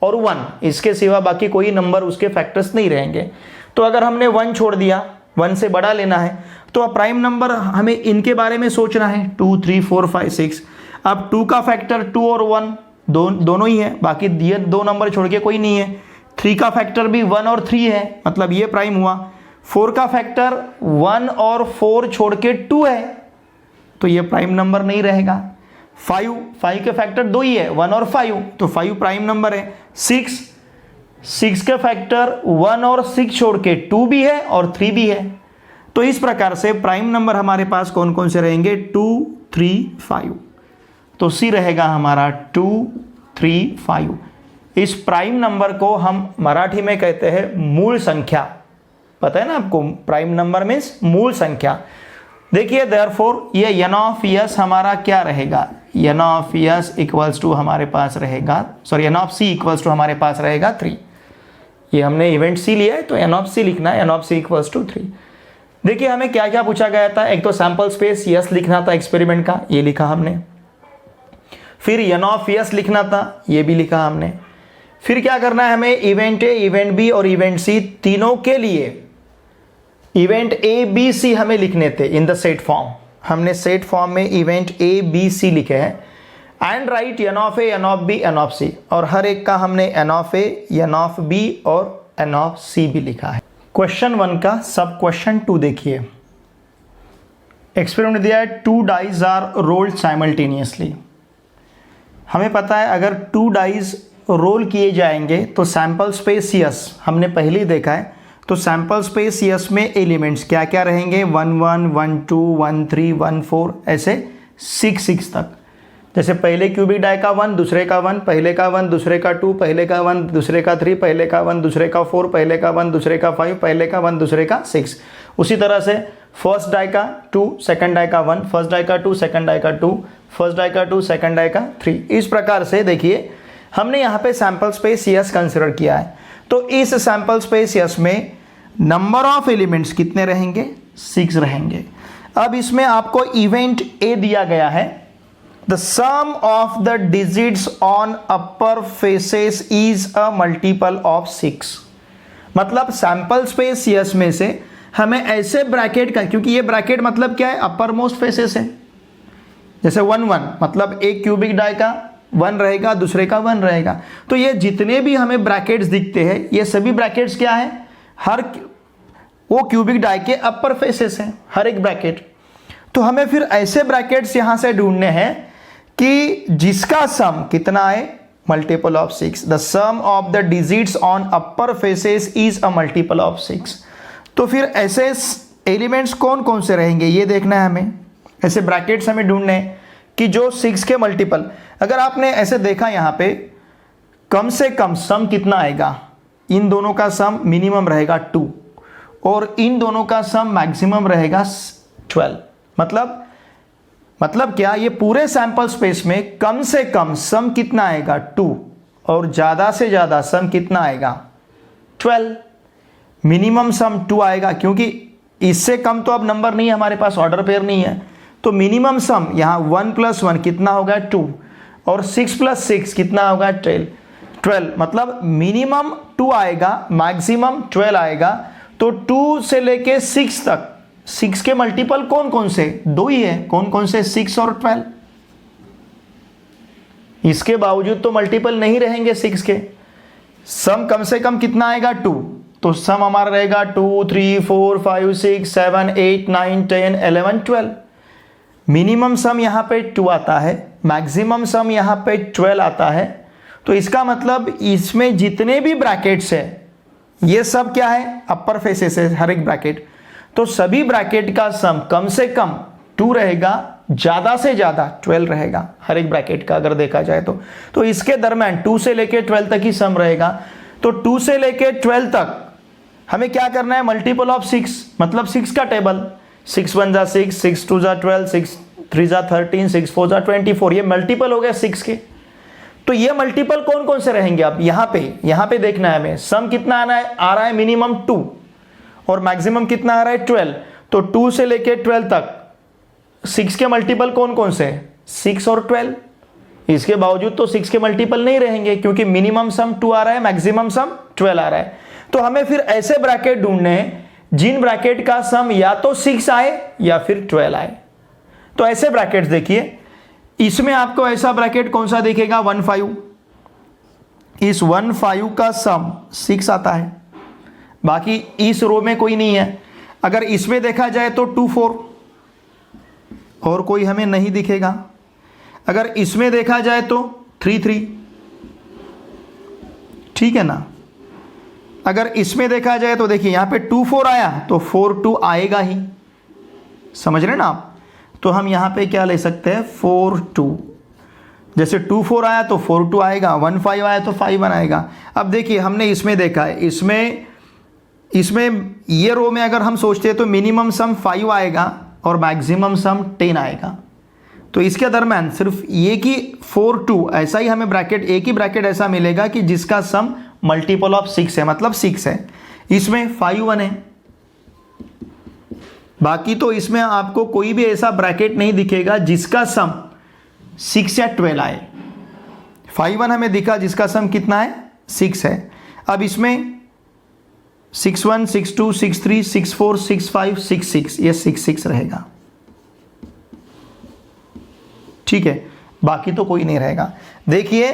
और 1, इसके सिवा बाकी कोई नंबर उसके फैक्टर्स नहीं रहेंगे। तो अगर हमने 1 छोड़ दिया, 1 से बड़ा लेना है। तो अब प्राइम नंबर हमें इनके बारे में सोचना है, 2 3 4 5 6। अब 2 का फैक्टर 2 और 1 दोनों ही है, बाकी ये 2 नंबर छोड़ के कोई नहीं है। 3 का फैक्टर भी 1 और 3 है, मतलब ये प्राइम हुआ। 4 का फैक्टर 1 और 4 छोड़ के 2 है, तो ये प्राइम नंबर नहीं रहेगा। 5 के फैक्टर 2 ही है, 1 और 5, तो 5 प्राइम नंबर है। 6 के फैक्टर 1 और 6 छोड़ के 2 भी है और 3 भी है। तो इस प्रकार से प्राइम नंबर हमारे पास कौन कौन से रहेंगे, 2 3 5। तो सी रहेगा हमारा 2 3 5। इस प्राइम नंबर को हम मराठी में कहते हैं मूल संख्या। पता है ना आपको, प्राइम नंबर मीन्स मूल संख्या। देखिए देयरफॉर ये n ऑफ s हमारा क्या रहेगा, n of s equals to हमारे पास रहेगा, sorry n of c equals to हमारे पास रहेगा 3। ये हमने इवेंट c लिया है तो n ऑफ c लिखना है, n of c equals to 3। देखिए हमें क्या क्या पूछा गया था, एक तो सैंपल स्पेस s लिखना था एक्सपेरिमेंट का, ये लिखा हमने। फिर n ऑफ s लिखना था, ये भी लिखा हमने। फिर क्या करना है हमें, इवेंट a, इवेंट b और इवेंट c तीनों के लिए इवेंट a b c हमें लिखने थे इन द सेट फॉर्म। हमने सेट फॉर्म में इवेंट a b c लिखे हैं। And right n of a, n of b, n of c, और हर एक का हमने n of a, n of b और n ऑफ c भी लिखा है। क्वेश्चन 1 का सब क्वेश्चन 2 देखिए। एक्सपेरिमेंट दिया है 2 डाइज आर रोल्ड साइमल्टेनियसली। हमें पता है अगर 2 डाइज रोल किए जाएंगे तो सैंपल स्पेस यस हमने पहले ही देखा है, तो सैंपल स्पेस यस में एलिमेंट्स क्या क्या रहेंगे, 1 1 1 2 1 3 1 4 ऐसे 6 6 तक। जैसे पहले क्यूबिक डाई का 1, दूसरे का 1, पहले का 1, दूसरे का 2, पहले का 1, दूसरे का 3, पहले का 1, दूसरे का 4, पहले का 1, दूसरे का 5, पहले का 1, दूसरे का 6। उसी तरह से फर्स्ट डाई का 2, सेकंड डाई का 1, फर्स्ट डाई का 2, सेकंड डाई का 2, फर्स्ट डाई का 2, सेकंड डाई का 3। इस प्रकार से देखिए हमने यहाँ पे सैंपल स्पेस यस कंसिडर किया है। तो इस सैंपल स्पेस यस में नंबर ऑफ एलिमेंट्स कितने रहेंगे, 6 रहेंगे। अब इसमें आपको इवेंट ए दिया गया है, the sum of the digits on upper faces is a multiple of 6। मतलब सैंपल स्पेस यस में से हमें ऐसे ब्रैकेट का, क्योंकि ये ब्रैकेट मतलब क्या है, अपर मोस्ट फेसेस है। जैसे 1 1 मतलब एक क्यूबिक डाई का 1 रहेगा, दूसरे का 1 रहेगा। तो ये जितने भी हमें ब्रैकेट्स दिखते हैं ये सभी ब्रैकेट्स क्या है, हर वो क्यूबिक डाई के अपर फेसेस हैं हर एक ब्रैकेट। तो हमें फिर ऐसे ब्रैकेट्स यहां से ढूंढने हैं कि जिसका सम कितना है, multiple of 6। The sum of the digits on upper faces is a multiple of 6। तो फिर ऐसे एलिमेंट्स कौन कौन से रहेंगे ये देखना है हमें। ऐसे ब्रैकेट्स हमें ढूंढने हैं कि जो 6 के मल्टीपल, अगर आपने ऐसे देखा यहाँ पे कम से कम सम कितना आएगा, इन दोनों का सम मिनिमम रहेगा 2 और इन दोनों का सम मैक्सिमम रहेगा 12। मतलब क्या, ये पूरे सैंपल स्पेस में कम से कम सम कितना आएगा 2 और ज़्यादा से ज़्यादा सम कितना आएगा 12। मिनिमम सम 2 आएगा क्योंकि इससे कम तो अब नंबर नहीं है हमारे पास, ऑर्डर पेयर नहीं है। तो मिनिमम सम यहाँ 1 + 1 कितना होगा 2 और 6 + 6 कितना होगा 12। मतलब मिनिमम 2 आएगा, मैक्सिमम 12 आएगा। तो 2 से लेके 6 तक 6 के मल्टीपल कौन कौन से, 2 ही है। कौन कौन से, 6 और 12। इसके बावजूद तो मल्टीपल नहीं रहेंगे 6 के। सम कम से कम कितना आएगा 2, तो सम हमारा रहेगा 2 3 4 5 6 7 8 9 10 11 12। मिनिमम सम यहाँ पे 2 आता है, मैक्सिमम सम यहाँ पे 12 आता है। तो इसका मतलब इसमें जितने भी ब्रैकेट्स है ये सब क्या है, अपर फेसेस है हर एक ब्रैकेट। तो सभी ब्रैकेट का सम कम से कम 2 रहेगा, ज़्यादा से ज़्यादा 12 रहेगा हर एक ब्रैकेट का अगर देखा जाए तो इसके दरम्यान 2 से लेके 12 तक ही सम रहेगा। तो 2 से लेके 12 तक हमें क्या करना है, मल्टीपल ऑफ 6, मतलब 6 का टेबल, 6 1 = 6, 6 2 = 12, 6 3 = 13, 6 4 = 24। ये मल्टीपल हो गया 6 के। तो ये मल्टीपल कौन कौन से रहेंगे, अब यहाँ पे देखना है हमें। सम कितना आ रहा है मिनिमम 2 और मैक्सिमम कितना आ रहा है 12। तो 2 से लेके 12 तक 6 के मल्टीपल कौन कौन से, 6 और 12। इसके बावजूद तो 6 के मल्टीपल नहीं रहेंगे क्योंकि मिनिमम सम 2 आ रहा है, मैक्सिमम सम 12 आ रहा है। तो हमें फिर ऐसे ब्रैकेट ढूंढने हैं जिन ब्रैकेट का सम या तो 6 आए या फिर 12 आए। तो ऐसे ब्रैकेट्स देखिए, इसमें आपको ऐसा ब्रैकेट कौन सा दिखेगा, 1 5। इस 1 5 का सम 6 आता है, बाकी इस रो में कोई नहीं है। अगर इसमें देखा जाए तो 2 4 और कोई हमें नहीं दिखेगा। अगर इसमें देखा जाए तो 3 3, ठीक है ना। अगर इसमें देखा जाए तो देखिए यहाँ पे 2 4 आया तो 4 2 आएगा ही, समझ रहे ना आप। तो हम यहाँ पे क्या ले सकते हैं, 4 2। जैसे 2 4 आया तो 4 2 आएगा, 1 5 आया तो 5 1 आएगा। अब देखिए हमने इसमें देखा है, इसमें ये रो में अगर हम सोचते हैं तो मिनिमम सम 5 आएगा और मैक्सिमम सम 10 आएगा। तो इसके दरम्यान सिर्फ ये कि 4 2 ऐसा ही हमें ब्रैकेट, एक ही ब्रैकेट ऐसा मिलेगा कि जिसका सम मल्टीपल ऑफ 6 है, मतलब 6 है। इसमें 5 1 है, बाकी तो इसमें आपको कोई भी ऐसा ब्रैकेट नहीं दिखेगा जिसका सम 6 या 12 आए। 5 1 हमें दिखा जिसका सम कितना है, 6 है। अब इसमें 6 1 6 2 6 3 6 4 6 5 6 6, ये 6 6 रहेगा, ठीक है। बाकी तो कोई नहीं रहेगा। देखिए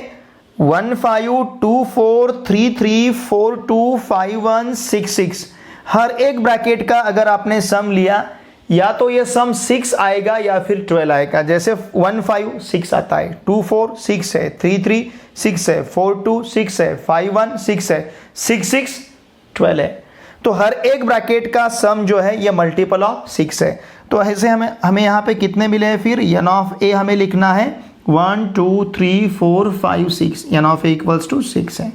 1 5 2 4 3 3 4 2 5 1 6 6, हर एक ब्रैकेट का अगर आपने सम लिया या तो ये सम 6 आएगा या फिर 12 आएगा। जैसे 1 5 6 आता है, 2 4 6 है, 3 3 6 है, 4 2 6 है, 5 1 6 है, 6 6 12 है। तो हर एक ब्रैकेट का सम जो है ये मल्टीपल ऑफ 6 है। तो ऐसे हमें यहाँ पे कितने मिले हैं, फिर एन ऑफ ए हमें लिखना है 1 2 3 4 5 6, n of A equals to 6 है,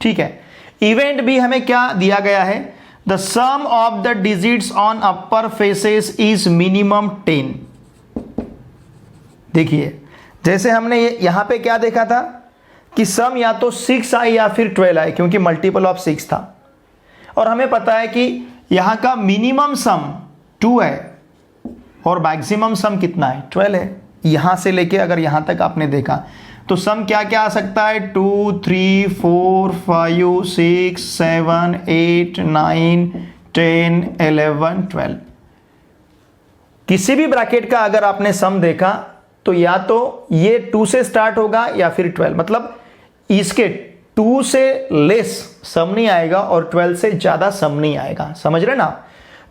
ठीक है। इवेंट भी हमें क्या दिया गया है, the sum of the digits on upper faces is minimum 10। देखिए जैसे हमने यहाँ पे क्या देखा था कि सम या तो 6 आए या फिर 12 आए, क्योंकि मल्टीपल ऑफ 6 था। और हमें पता है कि यहाँ का मिनिमम सम 2 है और मैक्सिमम सम कितना है, 12 है। यहाँ से लेके अगर यहाँ तक आपने देखा तो सम क्या क्या आ सकता है, 2 3 4 5 6 7 8 9 10 11 12। किसी भी ब्रैकेट का अगर आपने सम देखा तो या तो ये 2 से स्टार्ट होगा या फिर 12, मतलब इसके 2 से लेस सम नहीं आएगा और 12 से ज्यादा सम नहीं आएगा, समझ रहे ना।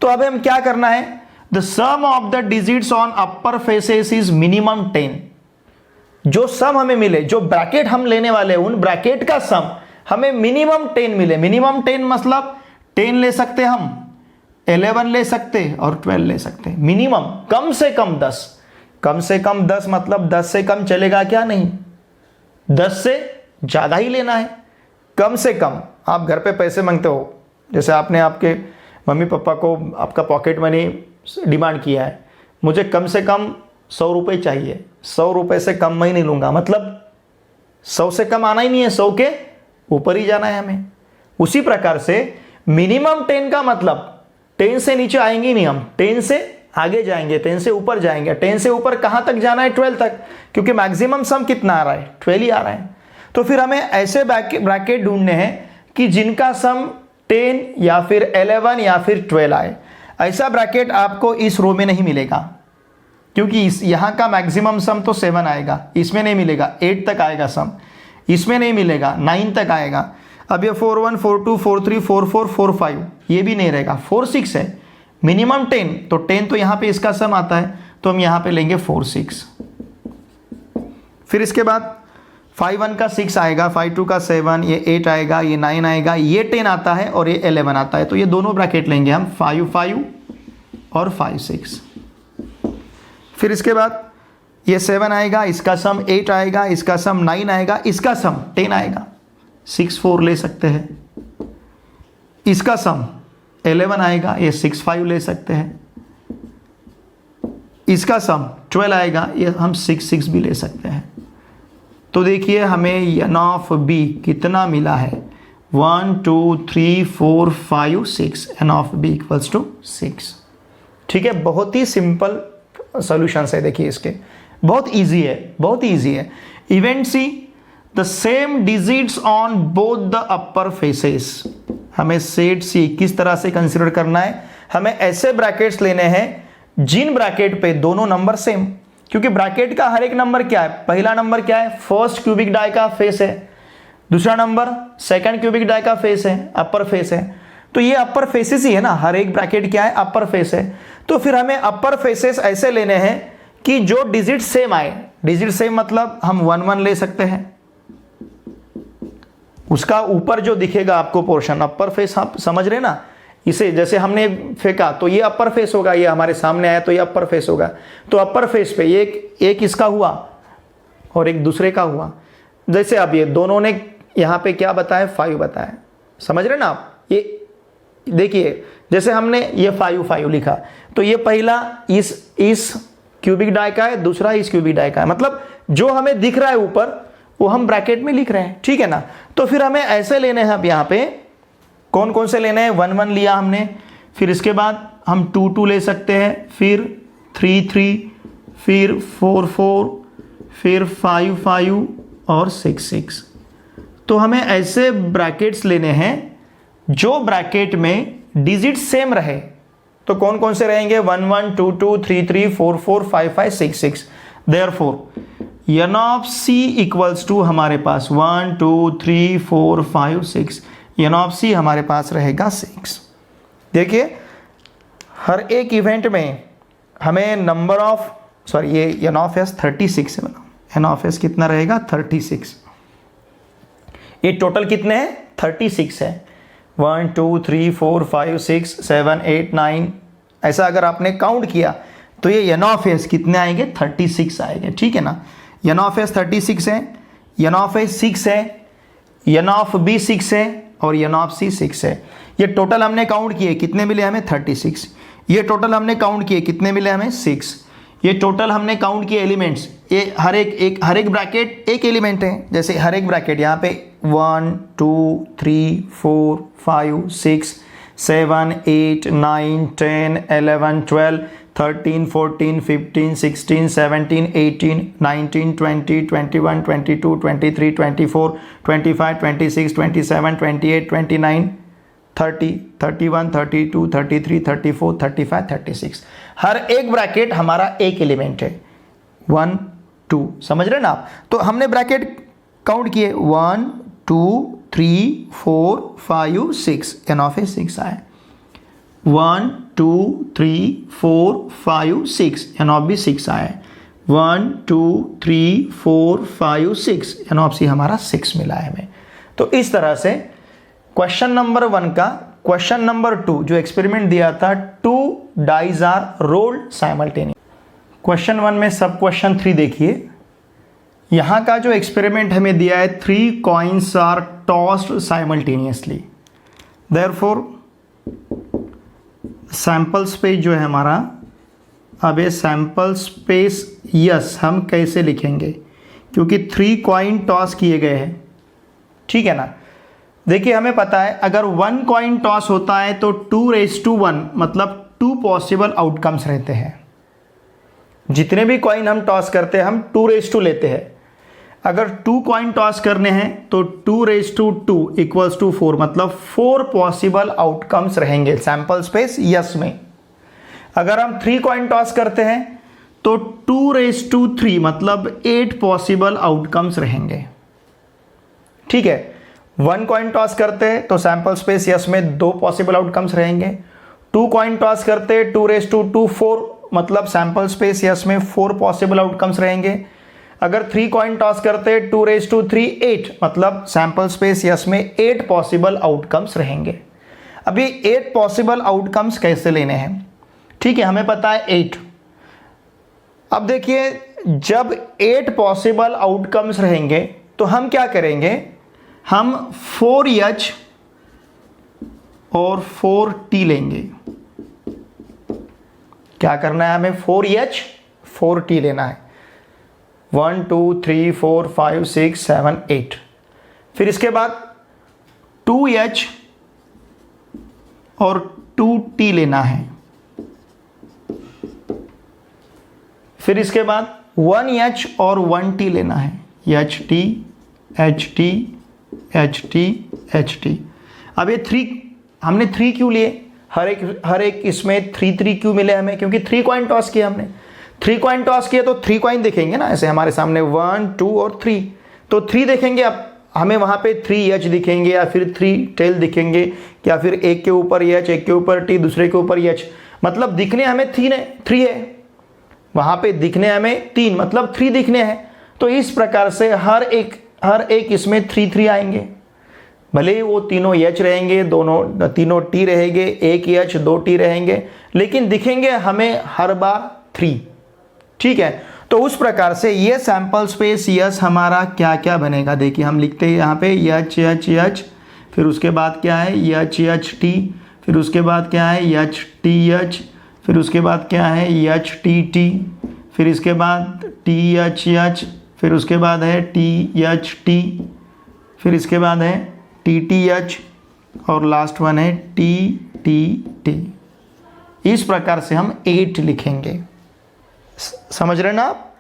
तो अब हम क्या करना है, the sum of the digits on upper faces is minimum 10। जो सम हमें मिले, जो ब्रैकेट हम लेने वाले उन ब्रैकेट का सम हमें मिनिमम 10 मिले। मिनिमम 10 मतलब 10 ले सकते हम, 11 ले सकते और 12 ले सकते। मिनिमम कम से कम 10, कम से कम 10 मतलब 10 से कम चलेगा क्या, नहीं, 10 से ज्यादा ही लेना है। कम से कम आप घर पे पैसे मांगते हो, जैसे आपने आपके मम्मी पापा को आपका पॉकेट मनी डिमांड किया है, मुझे कम से कम 100 रुपये चाहिए, 100 रुपये से कम मैं नहीं लूँगा, मतलब 100 से कम आना ही नहीं है, 100 के ऊपर ही जाना है हमें। उसी प्रकार से मिनिमम 10 का मतलब 10 से नीचे आएंगे ही नहीं हम, 10 से आगे जाएंगे, 10 से ऊपर जाएंगे। 10 से ऊपर कहाँ तक जाना है, 12 तक, क्योंकि मैक्सिमम सम कितना आ रहा है, 12 ही आ रहा है। तो फिर हमें ऐसे ब्रैकेट ढूंढने हैं कि जिनका सम 10 या फिर 11 या फिर 12 आए। ऐसा ब्रैकेट आपको इस रो में नहीं मिलेगा, क्योंकि यहाँ का मैक्सिमम सम तो 7 आएगा, इसमें नहीं मिलेगा। 8 तक आएगा सम, इसमें नहीं मिलेगा। 9 तक आएगा। अब ये 4 1 4 2 4 3 4 4 4 5 ये भी नहीं रहेगा। 4 6 है, मिनिमम 10, तो 10 तो यहाँ पे इसका सम आता है, तो हम यहाँ पे लेंगे 4 6। फिर इसके बाद 5 1 का 6 आएगा, 5 2 का 7, ये 8 आएगा, ये 9 आएगा, ये 10 आता है और ये 11 आता है। तो ये दोनों ब्रैकेट लेंगे हम, 5 5 और 5 6। फिर इसके बाद ये 7 आएगा, इसका सम 8 आएगा, इसका सम 9 आएगा, इसका सम 10 आएगा, 6 4 ले सकते हैं। इसका सम 11 आएगा, ये 6 5 ले सकते हैं। इसका सम 12 आएगा, ये हम 6 6 भी ले सकते हैं। तो देखिए हमें एन ऑफ बी कितना मिला है, 1 2 3 4 5 6, n of B equals to 6। ठीक है, बहुत ही सिंपल सॉल्यूशंस है। देखिए इसके बहुत इजी है, बहुत इजी है। Event C, the same digits on both the upper faces. हमें सेट सी किस तरह से कंसिडर करना है, हमें ऐसे ब्रैकेट्स लेने हैं जिन ब्रैकेट पे दोनों नंबर सेम, क्योंकि ब्रैकेट का हर एक नंबर क्या है, पहला नंबर क्या है, फर्स्ट क्यूबिक डाई का फेस है, दूसरा नंबर सेकंड क्यूबिक डाई का फेस है, अपर फेस है। तो ये अपर फेसेस ही है ना, हर एक ब्रैकेट क्या है, अपर फेस है। तो फिर हमें अपर फेसेस ऐसे लेने हैं कि जो डिजिट सेम आए। डिजिट सेम मतलब हम 1 1 ले सकते हैं, उसका ऊपर जो दिखेगा आपको पोर्शन अपर फेस, आप समझ रहे ना, इसे जैसे हमने फेंका तो ये अपर फेस होगा, ये हमारे सामने आया तो ये अपर फेस होगा। तो अपर फेस पे एक इसका हुआ और एक दूसरे का हुआ। जैसे अब ये दोनों ने यहाँ पे क्या बताया, 5 बताया, समझ रहे ना आप। ये देखिए जैसे हमने ये 5 5 लिखा, तो ये पहला इस क्यूबिक डाई का है, दूसरा इस क्यूबिक डाई का है, मतलब जो हमें दिख रहा है ऊपर वो हम ब्रैकेट में लिख रहे हैं, ठीक है ना। तो फिर हमें ऐसे लेने हैं, अब यहाँ पे कौन कौन से लेने हैं, 1 1 लिया हमने, फिर इसके बाद हम 2 2 ले सकते हैं, फिर 3 3, फिर 4 4, फिर 5 5 और 6 6। तो हमें ऐसे ब्रैकेट्स लेने हैं जो ब्रैकेट में डिजिट सेम रहे। तो कौन कौन से रहेंगे, 1 1 2 2 3 3 4 4 5 5 6 6। Therefore n of c equals to हमारे पास 1 2 3 4 5 6, n ऑफ c हमारे पास रहेगा 6। देखिए हर एक इवेंट में हमें नंबर ऑफ ये n ऑफ s 36 है, n ऑफ s कितना रहेगा, 36। ये टोटल कितने हैं, 36 है। 1 2 3 4 5 6 7 8 9, ऐसा अगर आपने काउंट किया तो ये n ऑफ s कितने आएंगे, 36 आएंगे, ठीक है ना। n ऑफ s 36 है, n ऑफ a 6 है, n ऑफ b 6 है और n ऑफ c 6 है। ये टोटल हमने काउंट किए, कितने मिले हमें, 36। ये टोटल हमने काउंट किए, कितने मिले हमें, 6। ये टोटल हमने काउंट किए एलिमेंट्स, ये हर एक ब्रैकेट एक एलिमेंट है। जैसे हर एक ब्रैकेट यहाँ पे 1 2 3 4 5 6 7 8 9 10 11 12 13 14 15 16 17 18 19 20 21 22 23 24 25 26 27 28 29 30 31 32 33 34 35 36। हर एक ब्रैकेट हमारा एक एलिमेंट है, 1 2, समझ रहे ना आप। तो हमने ब्रैकेट काउंट किए 1 2 3 4 5 6, n ऑफ ए 6 आए। 1 2 3 4 5 6, n ऑफ बी 6 आए। 1 2 3 4 5 6, n ऑफ सी हमारा 6 मिला है हमें। तो इस तरह से क्वेश्चन नंबर 1 का क्वेश्चन नंबर 2 जो एक्सपेरिमेंट दिया था, 2 dice are rolled simultaneous. Question 1 में सब क्वेश्चन 3 देखिए, यहाँ का जो एक्सपेरिमेंट हमें दिया है, 3 coins are tossed simultaneously. Therefore sample space जो है हमारा, अब ये सैंपल स्पेस यस हम कैसे लिखेंगे, क्योंकि 3 कॉइन टॉस किए गए हैं, ठीक है ना। देखिए हमें पता है अगर 1 कॉइन टॉस होता है तो 2:1 मतलब 2 पॉसिबल आउटकम्स रहते हैं। जितने भी कॉइन हम टॉस करते हैं हम 2:2 लेते हैं। अगर 2 कॉइन टॉस करने हैं तो 2:2 इक्वल्स टू 4 मतलब 4 पॉसिबल आउटकम्स रहेंगे सैंपल स्पेस यस में। अगर हम 3 कॉइन टॉस करते हैं तो 2:3 मतलब 8 पॉसिबल आउटकम्स रहेंगे, ठीक है। 1 कॉइन टॉस करते हैं तो सैंपल स्पेस यस में 2 पॉसिबल आउटकम्स रहेंगे। 2 कॉइन टॉस करते हैं 2:2 4 मतलब सैंपल स्पेस यस में 4 पॉसिबल आउटकम्स रहेंगे। अगर 3 कॉइन टॉस करते हैं 2:3 8 मतलब सैंपल स्पेस यस में 8 पॉसिबल आउटकम्स रहेंगे। अभी 8 पॉसिबल आउटकम्स कैसे लेने हैं, ठीक है, हमें पता है 8। अब देखिए जब 8 पॉसिबल आउटकम्स रहेंगे तो हम क्या करेंगे, हम 4h और 4t लेंगे। क्या करना है हमें, 4h 4t लेना है। 1 2 3 4 5 6 7 8। फिर इसके बाद 2h और 2t लेना है। फिर इसके बाद 1h और 1t लेना है, HT HT HT HT। अब ये 3 हमने 3 क्यों लिए, हर एक इसमें 3 क्यों मिले हमें, क्योंकि 3 कॉइन टॉस किया हमने। 3 कॉइन टॉस किया तो 3 कॉइन देखेंगे ना, ऐसे हमारे सामने 1 2 और 3, तो 3 देखेंगे। अब हमें वहाँ पे 3 एच दिखेंगे या फिर 3 टेल दिखेंगे, या फिर एक के ऊपर एच, एक के ऊपर टी, दूसरे के ऊपर एच, मतलब दिखने हमें 3 है, वहाँ पे दिखने हमें 3 मतलब 3 दिखने हैं। तो इस प्रकार से हर एक इसमें 3 आएंगे, भले ही वो तीनों एच रहेंगे, तीनों टी रहेंगे, एक एच 2 टी रहेंगे, लेकिन दिखेंगे हमें हर बार 3। ठीक है, तो उस प्रकार से ये सैंपल स्पेस यस हमारा क्या क्या बनेगा, देखिए हम लिखते हैं यहाँ पे एच एच एच, फिर उसके बाद क्या है एच एच टी, फिर उसके बाद क्या है एच टी एच, फिर उसके बाद क्या है एच टी टी, फिर इसके बाद टी एच एच, फिर उसके बाद है टी एच टी, फिर इसके बाद है टी टी एच, और लास्ट वन है टी टी टी। इस प्रकार से हम 8 लिखेंगे। समझ रहे ना आप?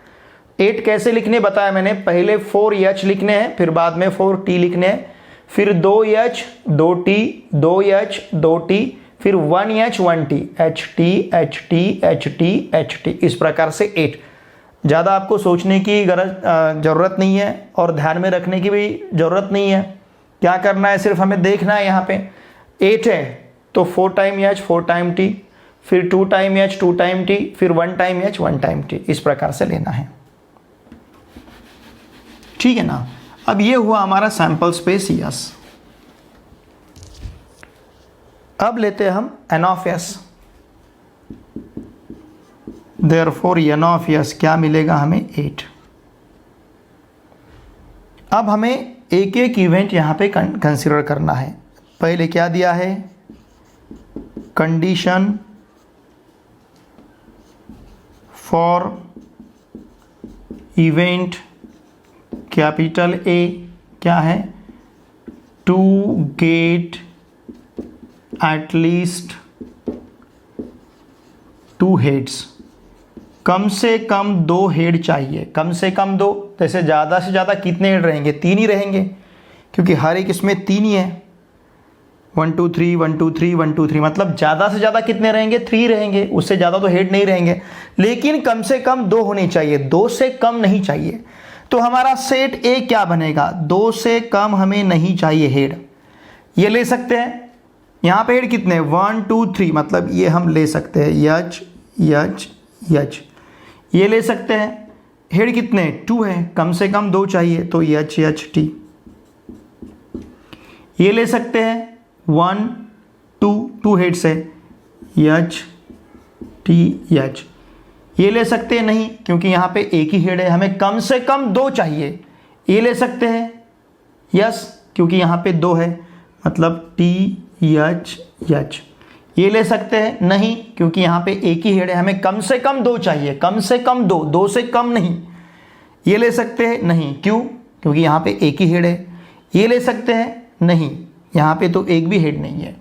8 कैसे लिखने बताया मैंने, पहले 4 एच लिखने हैं, फिर बाद में 4 टी लिखने हैं, फिर 2 एच 2 टी, 2 एच 2 टी, फिर 1 H 1 T, H T H T H T H T, इस प्रकार से 8। ज़्यादा आपको सोचने की ज़रूरत नहीं है और ध्यान में रखने की भी ज़रूरत नहीं है। क्या करना है, सिर्फ हमें देखना है। यहाँ पे 8 है तो 4 टाइम एच 4 टाइम टी, फिर 2 टाइम एच 2 टाइम टी, फिर 1 टाइम एच 1 टाइम टी, इस प्रकार से लेना है। ठीक है ना? अब ये हुआ हमारा सैंपल स्पेस यस। अब लेते हैं हम n of S. Therefore n of S क्या मिलेगा हमें 8। अब हमें एक एक इवेंट यहाँ पे कंसिडर करना है। पहले क्या दिया है, condition for event capital A क्या है, to get at least 2 heads, कम से कम 2 हेड चाहिए, कम से कम 2, जैसे ज़्यादा से ज़्यादा कितने हेड रहेंगे, 3 ही रहेंगे, क्योंकि हर एक इसमें 3 ही है। 1 2 3 1 2 3 1 2 3, मतलब ज़्यादा से ज़्यादा कितने रहेंगे, 3 रहेंगे, उससे ज़्यादा तो हेड नहीं रहेंगे, लेकिन कम से कम 2 होने चाहिए, 2 से कम नहीं चाहिए। तो हमारा सेट ए क्या बनेगा, 2 से कम हमें नहीं चाहिए हेड। ये ले सकते हैं, यहाँ पे हेड कितने 1 2 3, मतलब ये हम ले सकते हैं एच एच एच, ये ले सकते हैं। हेड कितने 2 है, कम से कम 2 चाहिए, तो एच एच टी। ये ले सकते हैं 1 2 हेड से एच टी एच। ये ले सकते हैं नहीं, क्योंकि यहाँ पे एक ही हेड है, हमें कम से कम 2 चाहिए। ये ले सकते हैं यस, क्योंकि यहाँ पे 2 है, मतलब टी एच एच। ये ले सकते हैं नहीं, क्योंकि यहाँ पे एक ही हेड है, हमें कम से कम 2 चाहिए, कम से कम 2 से कम नहीं। ये ले सकते हैं नहीं, क्यों, क्योंकि यहाँ पे एक ही हेड है। ये ले सकते हैं नहीं, यहाँ पे तो एक भी हेड नहीं है,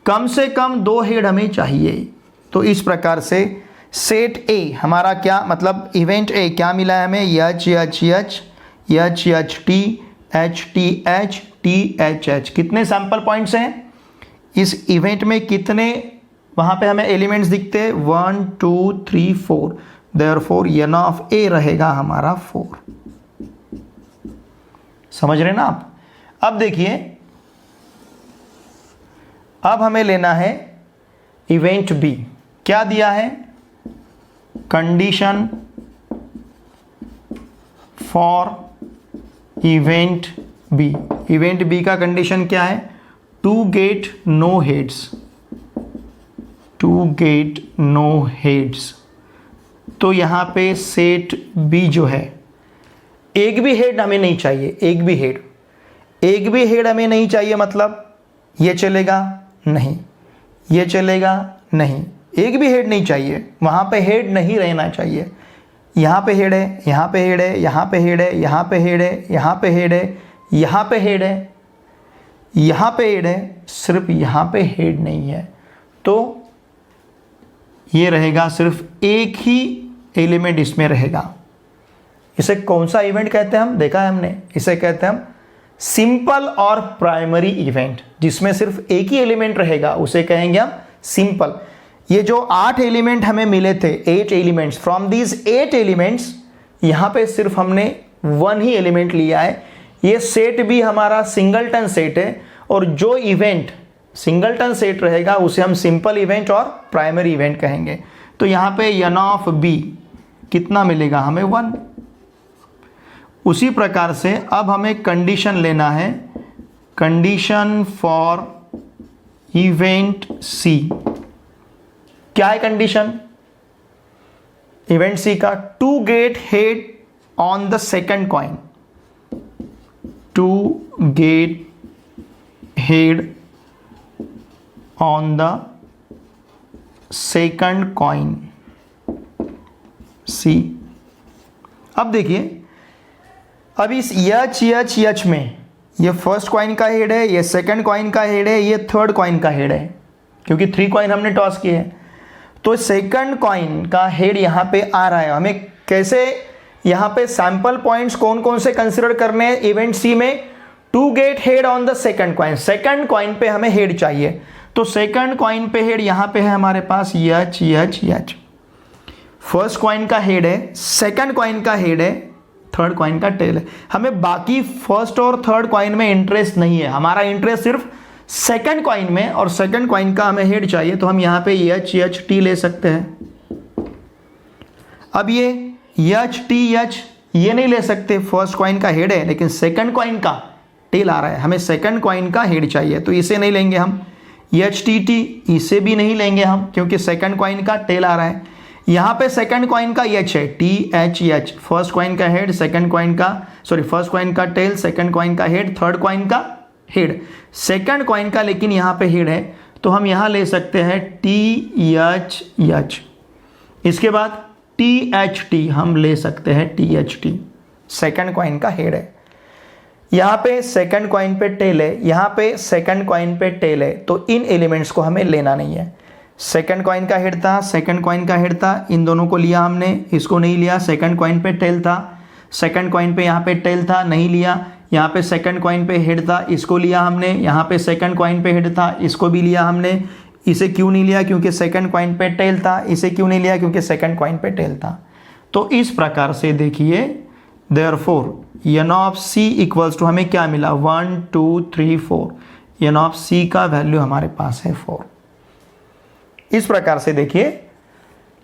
कम से कम 2 हेड हमें चाहिए। तो इस प्रकार से सेट ए हमारा क्या मतलब, इवेंट ए क्या मिला है हमें, H H H H H T H T H T H H. कितने सैंपल पॉइंट्स हैं इस इवेंट में, कितने वहाँ पे हमें एलिमेंट्स दिखते हैं, 1 2 3 4, देयरफॉर एन ऑफ ए रहेगा हमारा 4। समझ रहे ना आप? अब देखिए, अब हमें लेना है इवेंट बी। क्या दिया है, condition for event B. Event B का कंडीशन क्या है, to get no heads, to get no heads. तो यहाँ पे सेट बी जो है, एक भी हेड हमें नहीं चाहिए, एक भी हेड हमें नहीं चाहिए, मतलब ये चलेगा नहीं, ये चलेगा नहीं, एक भी हेड नहीं चाहिए, वहाँ पे हेड नहीं रहना चाहिए। यहाँ पे हेड है, यहाँ पे हेड है, यहाँ पे हेड है, यहाँ पे हेड है, यहाँ पे हेड है, यहाँ पे हेड है, यहाँ पे हेड है, सिर्फ यहाँ पे हेड नहीं है। तो ये रहेगा, सिर्फ एक ही एलिमेंट इसमें रहेगा। इसे कौन सा इवेंट कहते हैं हम, देखा है हमने, इसे कहते हैं हम सिंपल और प्राइमरी इवेंट, जिसमें सिर्फ एक ही एलिमेंट रहेगा उसे कहेंगे हम सिंपल। ये जो 8 एलिमेंट हमें मिले थे, 8 एलिमेंट्स, फ्रॉम दीज 8 एलिमेंट्स यहाँ पे सिर्फ हमने 1 ही एलिमेंट लिया है। ये सेट भी हमारा सिंगलटन सेट है, और जो इवेंट सिंगलटन सेट रहेगा उसे हम सिंपल इवेंट और प्राइमरी इवेंट कहेंगे। तो यहाँ पे n ऑफ b कितना मिलेगा हमें 1। उसी प्रकार से अब हमें कंडीशन लेना है, कंडीशन फॉर इवेंट c। क्या है कंडीशन इवेंट c का? To get head on the second coin, to get head on the second coin c। अब देखिए, अब इस एच में ये फर्स्ट कॉइन का हेड है, ये सेकंड कॉइन का हेड है, ये थर्ड कॉइन का हेड है, क्योंकि 3 कॉइन हमने टॉस किए हैं। तो सेकंड कॉइन का हेड यहाँ पे आ रहा है। हमें कैसे यहाँ पे सैंपल पॉइंट्स कौन कौन से कंसिडर करने हैं इवेंट सी में? To get head on the second coin, second coin पे हमें हेड चाहिए। तो सेकंड कॉइन पे हेड यहाँ पे है हमारे पास एच। फर्स्ट कॉइन का हेड है, सेकंड कॉइन का हेड है, थर्ड कॉइन का टेल है। हमें बाकी फर्स्ट और थर्ड कॉइन में इंटरेस्ट नहीं है, हमारा इंटरेस्ट सिर्फ सेकंड कॉइन में, और सेकंड कॉइन का हमें हेड चाहिए। तो हम यहाँ पे एच टी ले सकते हैं। अब ये एच ये नहीं ले सकते, फर्स्ट कॉइन का हेड है लेकिन सेकंड कॉइन का टेल आ रहा है, हमें सेकंड कॉइन का हेड चाहिए, तो इसे नहीं लेंगे हम। एच टी इसे भी नहीं लेंगे हम, क्योंकि सेकंड कॉइन का टेल आ रहा है। यहाँ पे सेकंड कॉइन का एच है, एच, फर्स्ट कॉइन का हेड, सेकंड कॉइन का फर्स्ट कॉइन का टेल, सेकंड कॉइन का हेड, थर्ड कॉइन का हेड, सेकंड कॉइन का लेकिन यहाँ पे हेड है, तो हम यहाँ ले सकते हैं एच। इसके बाद टी हम ले सकते हैं टी, सेकंड कॉइन का हेड है। यहाँ पे सेकंड कॉइन पे टेल है, यहाँ पे सेकंड कॉइन पे टेल है, तो इन एलिमेंट्स को हमें लेना नहीं है। सेकंड कॉइन का हेड था, सेकंड कॉइन का हेड था, इन दोनों को लिया हमने, इसको नहीं लिया। सेकंड कॉइन पे टेल था, सेकंड कॉइन पे यहाँ पे टेल था, नहीं लिया। यहाँ पे सेकंड कॉइन पे हेड था, इसको लिया हमने। यहाँ पे सेकंड कॉइन पे हेड था, इसको भी लिया हमने। इसे क्यों नहीं लिया? क्योंकि सेकंड कॉइन पे टेल था। इसे क्यों नहीं लिया? क्योंकि सेकंड कॉइन पे टेल था। तो इस प्रकार से देखिए, therefore n of c equals to, हमें क्या मिला? 1 2 3 4। n ऑफ c का वैल्यू हमारे पास है 4। इस प्रकार से देखिए,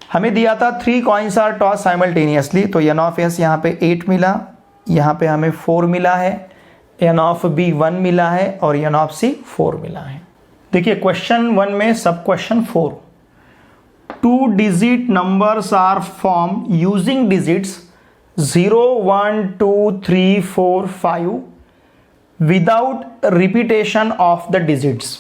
हमें दिया था 3 कॉइन्स आर टॉस साइमल्टेनियसली, तो n ऑफ s यहाँ पे 8 मिला, यहाँ पे हमें 4 मिला है, n ऑफ b 1 मिला है, और n ऑफ c 4 मिला है। देखिए क्वेश्चन 1 में sub question 4, 2 digit numbers are form using digits 0 1 2 3 4 5 without repetition of the digits.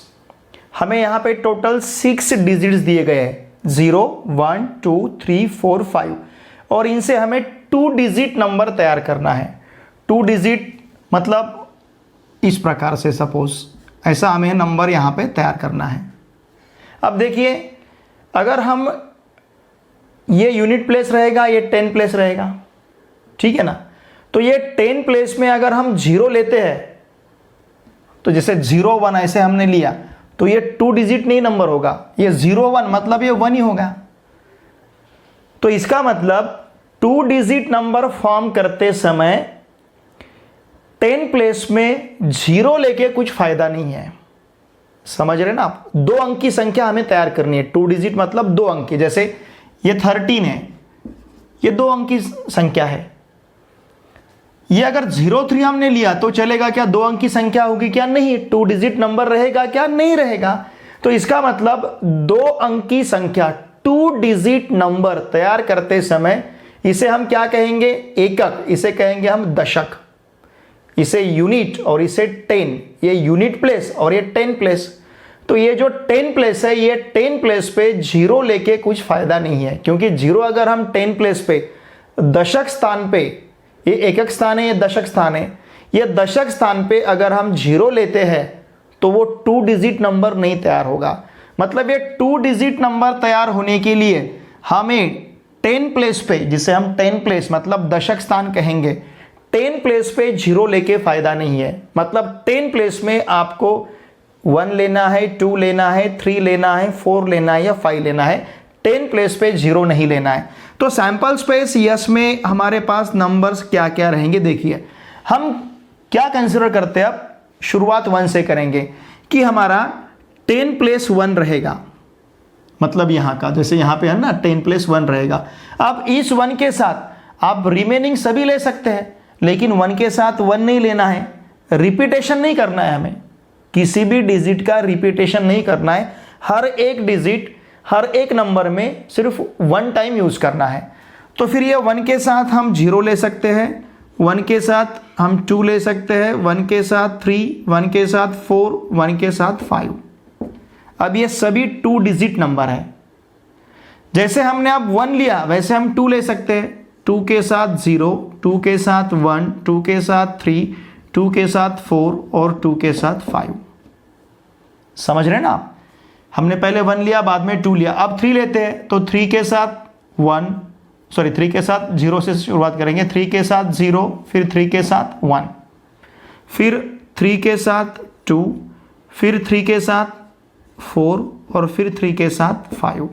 हमें यहाँ पे टोटल 6 डिजिट्स दिए गए हैं, 0 1 2 3 4 5, और इनसे हमें 2 डिजिट नंबर तैयार करना है। 2 डिजिट मतलब इस प्रकार से, सपोज ऐसा हमें नंबर यहाँ पे तैयार करना है। अब देखिए, अगर हम ये यूनिट प्लेस रहेगा, ये 10 प्लेस रहेगा, ठीक है ना। तो ये 10 प्लेस में अगर हम 0 लेते हैं, तो जैसे 0 1 ऐसे हमने लिया, तो ये 2 डिजिट नहीं नंबर होगा, ये 0 1 मतलब ये 1 ही होगा। तो इसका मतलब 2 डिजिट नंबर फॉर्म करते समय 10 प्लेस में 0 लेके कुछ फायदा नहीं है, समझ रहे ना आप। 2 अंक की संख्या हमें तैयार करनी है। 2 डिजिट मतलब 2 अंक की, जैसे ये 13 है, ये 2 अंक की संख्या है। ये अगर 03 हमने लिया तो चलेगा क्या? 2 अंक की संख्या होगी क्या? नहीं। 2 डिजिट नंबर रहेगा क्या? नहीं रहेगा। तो इसका मतलब 2 अंक की संख्या, 2 डिजिट नंबर तैयार करते समय इसे हम क्या कहेंगे? एकक। इसे कहेंगे हम दशक, इसे यूनिट, और इसे 10। ये यूनिट प्लेस और ये 10 प्लेस। तो ये जो 10 प्लेस है, ये 10 प्लेस पे 0 लेके कुछ फायदा नहीं है, क्योंकि 0 अगर हम 10 प्लेस पे दशक स्थान पे, ये एकक स्थान है, ये दशक स्थान है, ये दशक स्थान पे अगर हम 0 लेते हैं तो वो 2 डिजिट नंबर नहीं तैयार होगा। मतलब ये 2 डिजिट नंबर तैयार होने के लिए हमें 10 प्लेस पे, जिसे हम 10 प्लेस मतलब दशक स्थान कहेंगे, 10 प्लेस पे 0 लेके फायदा नहीं है। मतलब 10 प्लेस में आपको 1 लेना है, 2 लेना है, 3 लेना है, 4 लेना है या 5 लेना है, 10 प्लेस पे 0 नहीं लेना है। तो सैंपल स्पेस यस में हमारे पास नंबर्स क्या क्या रहेंगे देखिए। हम क्या कंसिडर करते हैं, अब शुरुआत 1 से करेंगे कि हमारा 10 प्लेस 1 रहेगा, मतलब यहाँ का जैसे यहाँ पे है ना 10 प्लेस 1 रहेगा। अब इस 1 के साथ आप रिमेनिंग सभी ले सकते हैं, लेकिन 1 के साथ 1 नहीं लेना है, रिपीटेशन नहीं करना है, हमें किसी भी डिजिट का रिपीटेशन नहीं करना है। हर एक डिजिट हर एक नंबर में सिर्फ 1 टाइम यूज करना है। तो फिर ये 1 के साथ हम 0 ले सकते हैं, 1 के साथ हम 2 ले सकते हैं, 1 के साथ 3, 1 के साथ 4, 1 के साथ 5। अब ये सभी 2 डिजिट नंबर है। जैसे हमने अब 1 लिया वैसे हम 2 ले सकते हैं, 2 के साथ 0, 2 के साथ 1, 2 के साथ 3, 2 के साथ 4 और 2 के साथ 5। समझ रहे हैं ना आप? हमने पहले 1 लिया, बाद में 2 लिया, अब 3 लेते हैं। तो 3 के साथ 3 के साथ 0 से शुरुआत करेंगे, 3 के साथ 0, फिर 3 के साथ 1, फिर 3 के साथ 2, फिर 3 के साथ 4 और फिर 3 के साथ 5।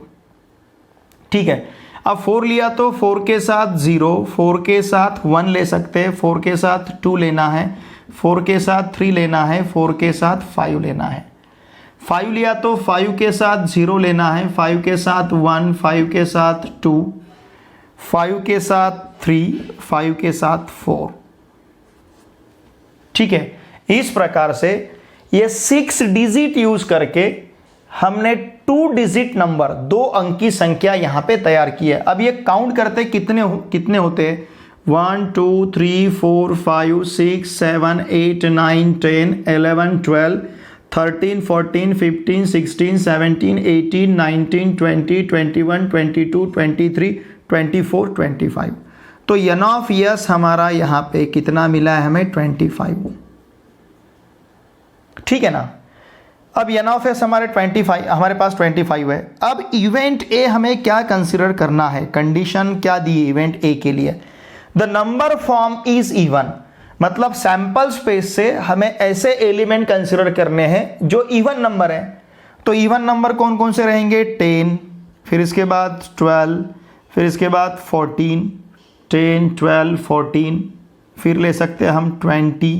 ठीक है, अब 4 लिया तो 4 के साथ 0, 4 के साथ 1 ले सकते हैं, 4 के साथ 2 लेना है, 4 के साथ 3 लेना है, 4 के साथ 5 लेना है। 5 लिया तो 5 के साथ 0 लेना है, 5 के साथ 1, 5 के साथ 2, 5 के साथ 3, 5 के साथ 4। ठीक है, इस प्रकार से ये 6 डिजिट यूज करके हमने 2 डिजिट नंबर 2 अंक की संख्या यहां पे तैयार की है। अब ये काउंट करते कितने होते हैं, 1 2 3 4 5 6 7 8 9 10 11 12 13 14 15 16 17 18 19 20 21 22 23 24 25। तो एन ऑफ यस हमारा यहाँ पे कितना मिला है हमें, 25। ठीक है ना। अब एन ऑफ एस हमारे पास 25 है। अब इवेंट ए हमें क्या कंसिडर करना है, कंडीशन क्या दी है इवेंट ए के लिए, the number form is even. मतलब सैंपल स्पेस से हमें ऐसे एलिमेंट कंसिडर करने हैं जो इवन नंबर है। तो इवन नंबर कौन कौन से रहेंगे, 10, फिर इसके बाद 12, फिर इसके बाद 14, 10 12 14, फिर ले सकते हैं हम 20,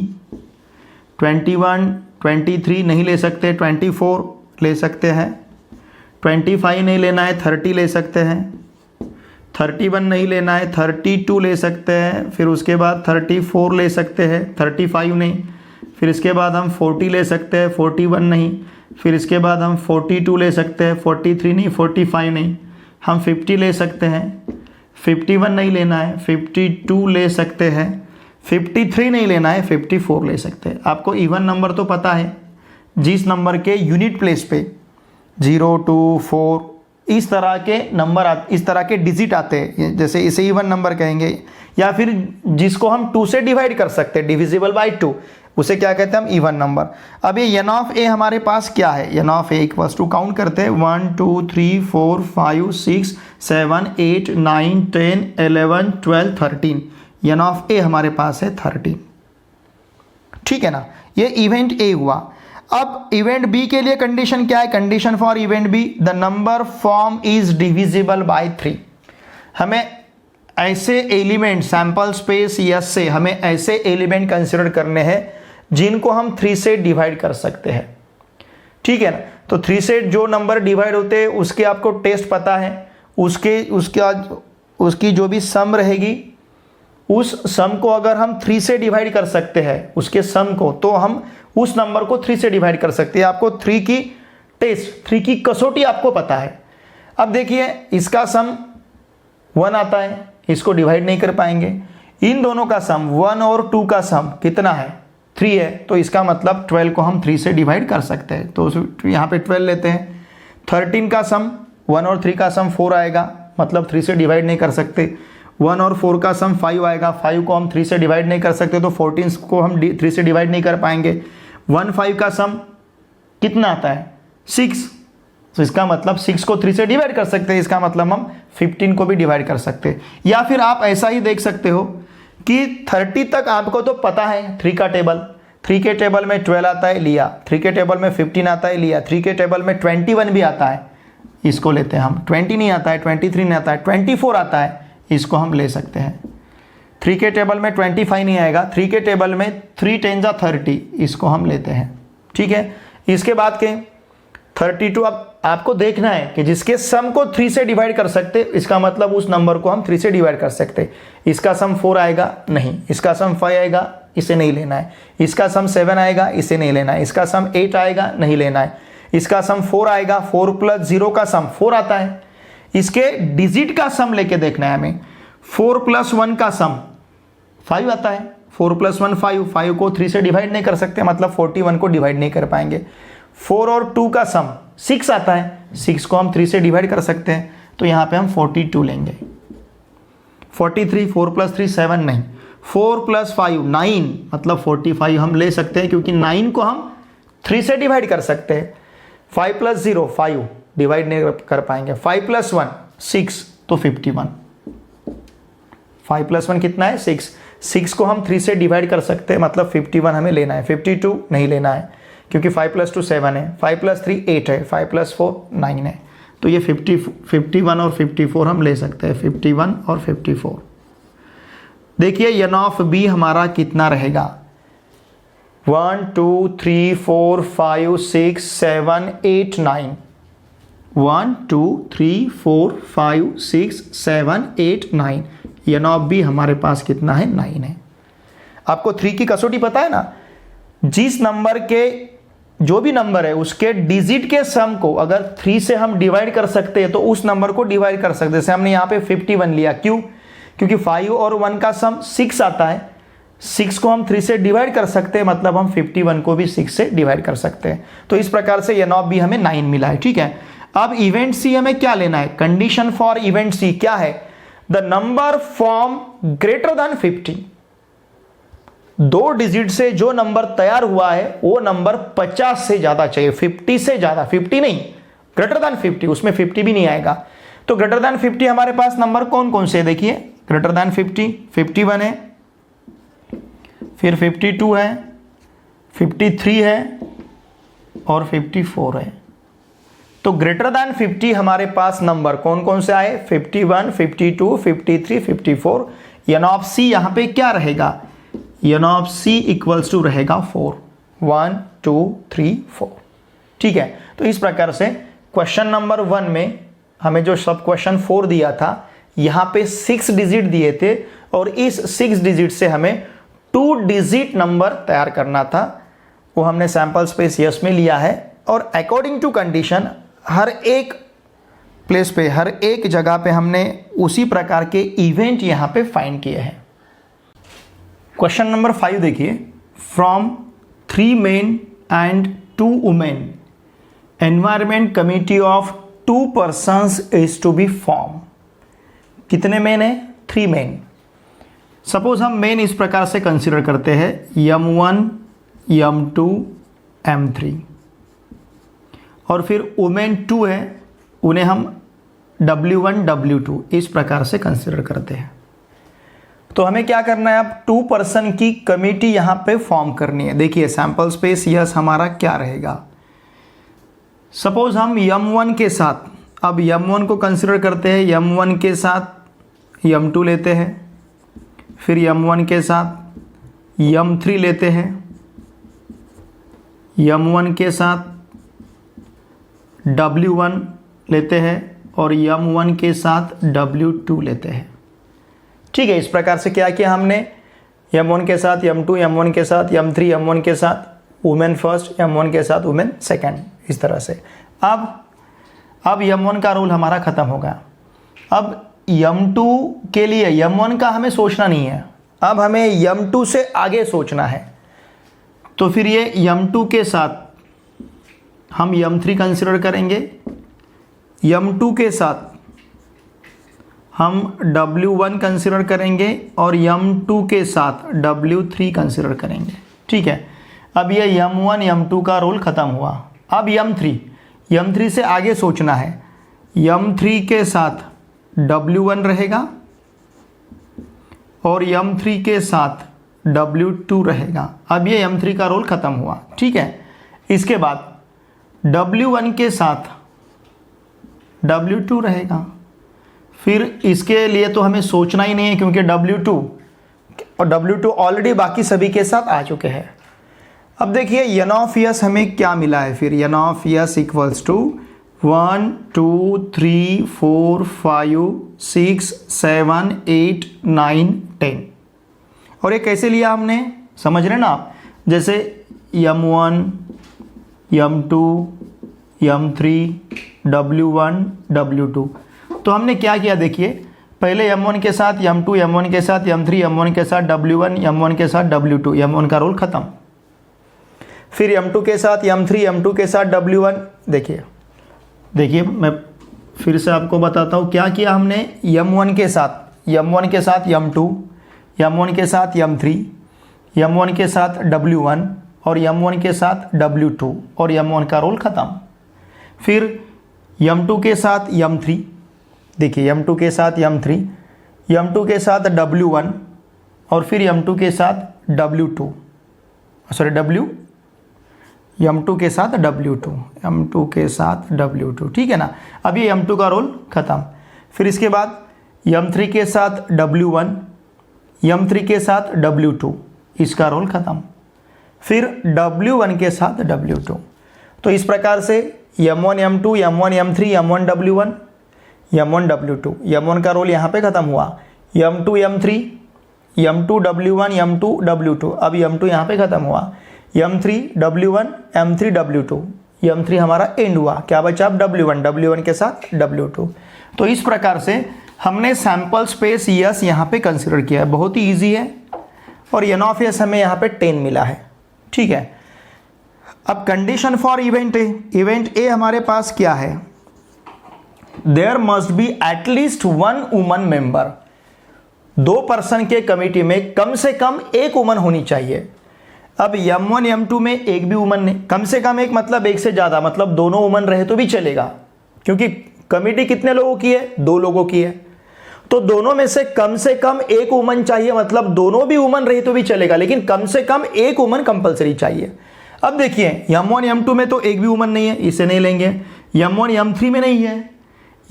21, 23 नहीं ले सकते, 24 ले सकते हैं, 25 नहीं लेना है, 30 ले सकते हैं, 31 नहीं लेना है, 32 ले सकते हैं, फिर उसके बाद 34 ले सकते हैं, 35 नहीं, फिर इसके बाद हम 40 ले सकते हैं, 41 नहीं, फिर इसके बाद हम 42 ले सकते हैं, 43 नहीं, 45 नहीं, हम 50 ले सकते हैं, 51 नहीं लेना है, 52 ले सकते हैं, 53 नहीं लेना है, 54 ले सकते हैं। आपको इवन नंबर तो पता है, जिस नंबर के यूनिट प्लेस पे 0 2 4 इस तरह के नंबर इस तरह के डिजिट आते हैं, जैसे इसे इवन नंबर कहेंगे, या फिर जिसको हम 2 से डिवाइड कर सकते हैं, डिविजिबल बाय 2, उसे क्या कहते हैं हम, इवन नंबर। अब ये एन ऑफ ए हमारे पास क्या है, n of A equals to, count करते हैं 1 2 3 4 5 6 7 8 9 10 11 12 13। एन ऑफ ए हमारे पास है 13। ठीक है ना, ये इवेंट ए हुआ। अब इवेंट बी के लिए कंडीशन क्या है, condition for event B, the number form is divisible by 3। हमें ऐसे एलिमेंट सैंपल स्पेस यस से हमें ऐसे एलिमेंट कंसिडर करने हैं जिनको हम 3 से डिवाइड कर सकते हैं। ठीक है ना, तो 3 से जो नंबर डिवाइड होते हैं उसके आपको टेस्ट पता है, उसकी जो भी सम रहेगी, उस सम को अगर हम 3 से डिवाइड कर सकते हैं उसके सम को, तो हम उस नंबर को 3 से डिवाइड कर सकते हैं। आपको 3 की टेस्ट, 3 की कसौटी आपको पता है। अब देखिए इसका सम 1 आता है, इसको डिवाइड नहीं कर पाएंगे। इन दोनों का सम 1 और 2 का सम कितना है, 3 है, तो इसका मतलब 12 को हम 3 से डिवाइड कर सकते हैं। तो यहाँ पे 12 लेते हैं। 13 का सम 1 और 3 का सम 4 आएगा, मतलब 3 से डिवाइड नहीं कर सकते। 1 और 4 का सम 5 आएगा, 5 को हम 3 से डिवाइड नहीं कर सकते, तो 14 को हम 3 से डिवाइड नहीं कर पाएंगे। 1 5 का सम कितना आता है, 6, तो इसका मतलब 6 को 3 से डिवाइड कर सकते हैं, इसका मतलब हम 15 को भी डिवाइड कर सकते हैं। या फिर आप ऐसा ही देख सकते हो कि 30 तक आपको तो पता है 3 का टेबल, 3 के टेबल में 12 आता है लिया, 3 के टेबल में 15 आता है लिया, 3 के टेबल में 21 भी आता है, इसको लेते हैं हम। 20 नहीं आता है, 23 नहीं आता है, 24 आता है, इसको हम ले सकते हैं। 3 के टेबल में 25 नहीं आएगा, 3 के टेबल में 3 10 जा 30, इसको हम लेते हैं। ठीक है, इसके बाद के 32 अब आपको देखना है कि जिसके सम को 3 से डिवाइड कर सकते, इसका मतलब उस नंबर को हम 3 से डिवाइड कर सकते। इसका सम 4 आएगा नहीं, इसका सम 5 आएगा, इसे नहीं लेना है। इसका सम 7 आएगा, इसे नहीं लेना है। इसका सम 8 आएगा, नहीं लेना है। इसका सम 4 आएगा, 4 + 0 का सम 4 आता है। इसके डिजिट का सम लेके देखना है हमें। 4 + 1 का सम 5 आता है। 4 + 1 5, 5 को 3 से डिवाइड नहीं कर सकते, मतलब 41 को डिवाइड नहीं कर पाएंगे। 4 और 2 का सम 6 आता है, 6 को हम 3 से डिवाइड कर सकते हैं, तो यहाँ पे हम 42 लेंगे। 43, 4 + 3 7 नहीं, 4 + 5 9, मतलब 45 हम ले सकते हैं, क्योंकि 9 को हम 3 से डिवाइड कर सकते हैं। 5 + 0 5, डिवाइड नहीं कर पाएंगे। 5 + 1 6, तो 51। 5 + 1 कितना है? 6। 6 को हम 3 से डिवाइड कर सकते हैं, मतलब 51 हमें लेना है। 52 नहीं लेना है, क्योंकि 5 + 2 7 है, 5 + 3 8 है, 5 + 4 9 है, तो ये 51 और 54 हम ले सकते हैं। 51 और 54। देखिए n ऑफ b हमारा कितना रहेगा? 1 2 3 4 5 6 7 8 9। 1 2 3 4 5 6 7 8 9। n ऑफ b हमारे पास कितना है? 9 है। आपको 3 की कसौटी पता है ना? जिस नंबर के जो भी नंबर है उसके डिजिट के सम को अगर 3 से हम डिवाइड कर सकते हैं तो उस नंबर को डिवाइड कर सकते हैं। जैसे हमने यहाँ पे 51 लिया, क्यों? क्योंकि 5 और 1 का सम 6 आता है। 6 को हम 3 से डिवाइड कर सकते हैं, मतलब हम 51 को भी 6 से डिवाइड कर सकते हैं। तो इस प्रकार से n ऑफ b हमें 9 मिला है। ठीक है, अब इवेंट सी हमें क्या लेना है? कंडीशन फॉर इवेंट सी क्या है? The number form greater than 50। 2 digit से जो नंबर तैयार हुआ है वो नंबर 50 से ज्यादा चाहिए, 50 से ज्यादा। 50 नहीं, ग्रेटर देन 50, उसमें 50 भी नहीं आएगा। तो ग्रेटर देन 50 हमारे पास नंबर कौन कौन से? देखिए, ग्रेटर देन 50 51 है, फिर 52 है, 53 है और 54 है। तो ग्रेटर देन 50 हमारे पास नंबर कौन कौन से आए? 51 52 53 54। n ऑफ c यहां पे क्या रहेगा? n of c equals to रहेगा 4। 1 2 3 4। ठीक है, तो इस प्रकार से क्वेश्चन नंबर 1 में हमें जो सब क्वेश्चन 4 दिया था, यहां पे 6 डिजिट दिए थे और इस 6 डिजिट से हमें 2 डिजिट नंबर तैयार करना था। वो हमने सैंपल स्पेस यस में लिया है और अकॉर्डिंग टू कंडीशन हर एक प्लेस पे, हर एक जगह पे हमने उसी प्रकार के इवेंट यहां पे फाइंड किए हैं। क्वेश्चन नंबर 5 देखिए, from 3 men and 2 women environment committee of 2 persons is to be form. कितने मेन है? 3 मेन। सपोज हम मेन इस प्रकार से कंसिडर करते हैं, m1 m2 m3, और फिर वुमेन 2 है, उन्हें हम w1 w2 इस प्रकार से कंसिडर करते हैं। तो हमें क्या करना है? अब 2 पर्सन की कमिटी यहां पे फॉर्म करनी है। देखिए सैंपल स्पेस यस हमारा क्या रहेगा? सपोज हम m1 के साथ, अब m1 को कंसिडर करते हैं, m1 के साथ m2 लेते हैं, फिर m1 के साथ m3 लेते हैं, m1 के साथ w1 लेते हैं और m1 के साथ w2 लेते हैं। ठीक है, इस प्रकार से क्या किया हमने? m1 के साथ m2, m1 के साथ m3, m1 के साथ वुमेन फर्स्ट, m1 के साथ वुमेन सेकंड, इस तरह से। अब m1 का रूल हमारा खत्म होगा। अब m2 के लिए m1 का हमें सोचना नहीं है, अब हमें m2 से आगे सोचना है। तो फिर ये m2 के साथ हम m3 कंसिडर करेंगे, m2 के साथ हम w1 कंसिडर करेंगे और m2 के साथ w3 कंसिडर करेंगे। ठीक है, अब ये m1 m2 का रोल ख़त्म हुआ। अब m3 से आगे सोचना है। m3 के साथ w1 रहेगा, और M3 के साथ W2 रहेगा। अब ये M3 का रोल ख़त्म हुआ, ठीक है। इसके बाद W1 के साथ W2 रहेगा। फिर इसके लिए तो हमें सोचना ही नहीं है क्योंकि W2 और W2 ऑलरेडी बाकी सभी के साथ आ चुके हैं। अब देखिए n ऑफ S हमें क्या मिला है, फिर n of S equals to 1 2 3 4 5 6 7 8 9 10। और ये कैसे लिया हमने, समझ रहे ना आप, जैसे M1 M2 M3 W1 W2। तो हमने क्या किया देखिए, पहले M1 के साथ M2 M1 के साथ M3 M1 के साथ W1 M1 के साथ W2, M1 का रोल ख़त्म। फिर M2 के साथ M3 M2 के साथ W1। देखिए मैं फिर से आपको बताता हूँ क्या किया हमने। M1 के साथ M2 M1 के साथ M3 M1 के साथ W1 और M1 के साथ W2 और M1 का रोल ख़त्म। फिर M2 के साथ M3, देखिए M2 के साथ M3 M2 के साथ W1 और फिर M2 के साथ W2 M2 के साथ M2 के साथ W2, ठीक है ना। अब ये M2 का रोल ख़त्म। फिर इसके बाद M3 के साथ W1 M3 के साथ W2, इसका रोल ख़त्म। फिर W1 के साथ W2। तो इस प्रकार से M1 M2 M1 M3 M1 W1 M1 W2, M1 का रोल यहाँ पे ख़त्म हुआ। M2 M3 M2 W1 M2 W2, अब M2 यहाँ पे ख़त्म हुआ। M3 W1 M3 W2, M3 हमारा एंड हुआ, क्या बचा अब W1 के साथ W2। तो इस प्रकार से हमने सैंपल स्पेस S यहाँ पे कंसिडर किया है, बहुत ही ईजी है। और n ऑफ S हमें यहाँ पे 10 मिला है, ठीक है। अब कंडीशन फॉर इवेंट ए हमारे पास क्या है, there must be at least 1 woman member. 2 person के कमिटी में कम से कम 1 वुमन होनी चाहिए। अब M1 M2 में एक भी वुमन नहीं, कम से कम एक मतलब एक से ज़्यादा, मतलब दोनों वुमन रहे तो भी चलेगा, क्योंकि कमिटी कितने लोगों की है, 2 लोगों की है। तो दोनों में से कम 1 वुमन चाहिए, मतलब दोनों भी वुमन रही तो भी चलेगा, लेकिन कम से कम 1 वुमन कंपलसरी चाहिए। अब देखिए M1 M2 में तो एक भी वुमन नहीं है, इसे नहीं लेंगे। M1 M3 में नहीं है,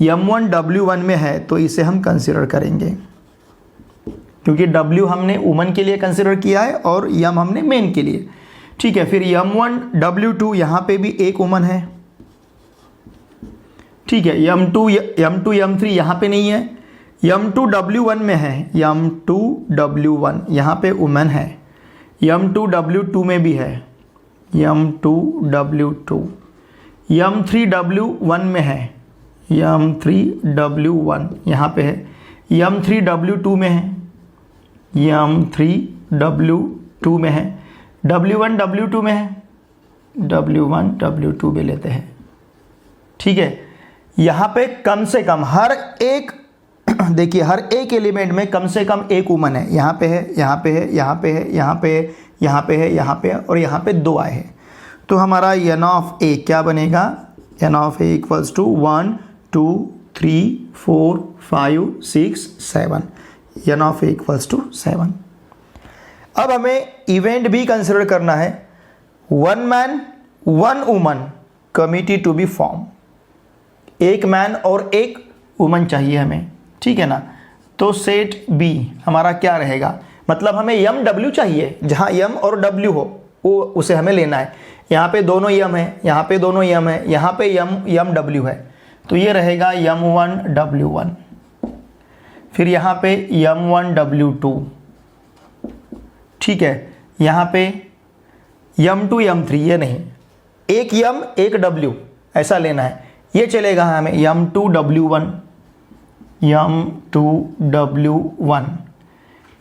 M1 W1 में है, तो इसे हम कंसिडर करेंगे, क्योंकि W हमने वुमन के लिए कंसिडर किया है और M हमने मेन के लिए, ठीक है। फिर M1 W2 यहाँ पे भी एक वुमन है, ठीक है। M2 M3 यहाँ पे नहीं है। M2 W1 में है, M2 W1 यहाँ पे वुमन है। M2 W2 में भी है, M2 W2। M3 W1 में है, M3 W1 यहाँ पे है। M3 W2 में है, M3 W2 में है। W1 W2 में है, W1 W2 भी लेते हैं, ठीक है। यहाँ पे कम से कम हर एक देखिए हर एक एलिमेंट में कम से कम 1 वुमन है। यहाँ पे है, यहाँ पे है, यहाँ पे है, यहाँ पे है, यहाँ पे है, यहाँ पे है और यहाँ पे 2 आए हैं। तो हमारा n ऑफ A क्या बनेगा, n of A equals to 1 2 3 4 5 6 7, n of A equals to 7। अब हमें इवेंट भी कंसिडर करना है। 1 man 1 woman committee to be form, 1 man और 1 वुमन चाहिए हमें, ठीक है ना। तो सेट B हमारा क्या रहेगा, मतलब हमें MW चाहिए, जहाँ M और W हो वो उसे हमें लेना है। यहाँ पे दोनों M है, यहाँ पे दोनों M है, यहाँ पे MW है, तो ये रहेगा M1 W1। फिर यहाँ पे M1 W2, ठीक है। यहाँ पे M2 M3, ये नहीं, एक M एक W ऐसा लेना है, ये चलेगा हमें। M2 W1 M2 W1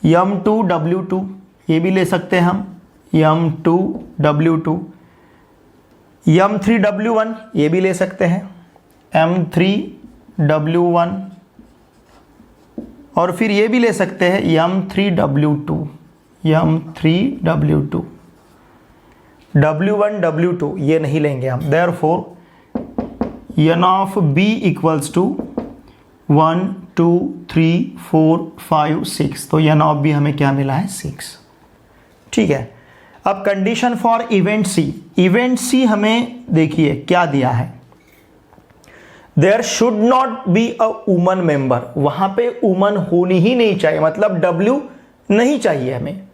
M2 W2 ये भी ले सकते हैं हम, M2 W2 M3 W1 ये भी ले सकते हैं, M3 W1 और फिर ये भी ले सकते हैं M3 W2 M3 W2 W1 W2 ये नहीं लेंगे हम। Therefore n of B equals to 1 2 3 4 5 6, तो n ऑफ बी हमें क्या मिला है 6। ठीक है, अब condition for event C. Event C हमें देखिए क्या दिया है, there should not be a woman member, वहां पे वुमन होनी ही नहीं चाहिए, मतलब W नहीं चाहिए हमें।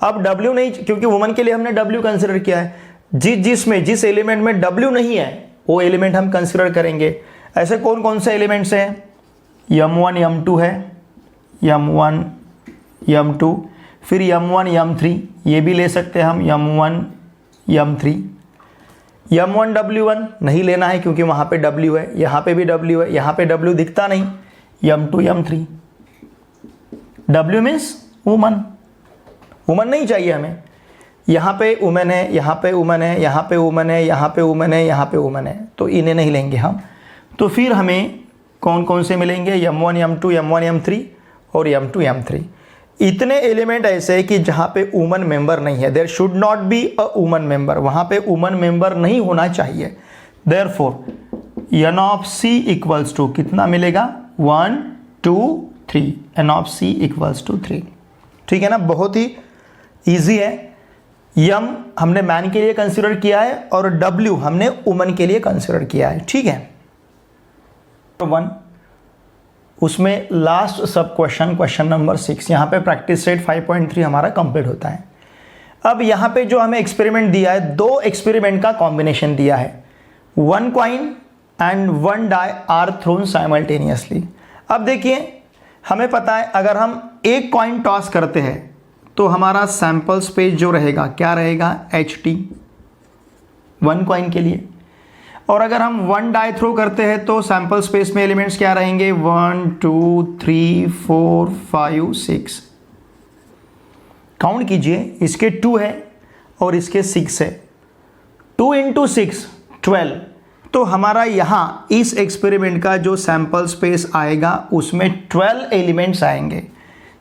अब W नहीं, क्योंकि वुमन के लिए हमने W कंसिडर किया है, जिस एलिमेंट में W नहीं है वो एलिमेंट हम कंसिडर करेंगे। ऐसे कौन कौन से एलिमेंट्स हैं, m1 m2 है, m1 m2, फिर m1 m3, ये भी ले सकते हैं हम, m1 m3। m1 w1 नहीं लेना है क्योंकि वहाँ पे w है, यहाँ पे भी w है, यहाँ पे w दिखता नहीं, m2 m3। w means woman, woman नहीं चाहिए हमें। यहाँ पे वुमन है, यहाँ पे वुमन है, यहाँ पे वुमन है, यहाँ पे वुमन है, यहाँ पे वुमन है, तो इन्हें नहीं लेंगे हम। तो फिर हमें कौन कौन से मिलेंगे, m1 m2 m1 m3 और m2 m3। इतने एलिमेंट ऐसे हैं कि जहाँ पे वुमन मेंबर नहीं है, there should not be a woman member, वहाँ पे वुमन मेंबर नहीं होना चाहिए। Therefore n of c equals to कितना मिलेगा, 1 2 3, n of c equals to 3। ठीक है ना, बहुत ही ईजी है। m हमने मैन के लिए कंसिडर किया है और w हमने वुमन के लिए कंसिडर किया है। ठीक है, 1 उसमें लास्ट सब क्वेश्चन नंबर 6, यहाँ पे प्रैक्टिस सेट 5.3 हमारा कंप्लीट होता है। अब यहाँ पे जो हमें एक्सपेरिमेंट दिया है, 2 एक्सपेरिमेंट का कॉम्बिनेशन दिया है, 1 coin and 1 die are thrown simultaneously. अब देखिए हमें पता है अगर हम एक कॉइन टॉस करते हैं तो हमारा सैंपल स्पेस जो रहेगा क्या रहेगा, HT 1 कॉइन के लिए। और अगर हम 1 डाई थ्रो करते हैं तो सैंपल स्पेस में एलिमेंट्स क्या रहेंगे, 1 2 3 4 5 6। काउंट कीजिए, इसके 2 है और इसके 6 है, 2 × 6 12। तो हमारा यहाँ इस एक्सपेरिमेंट का जो सैंपल स्पेस आएगा उसमें 12 एलिमेंट्स आएंगे।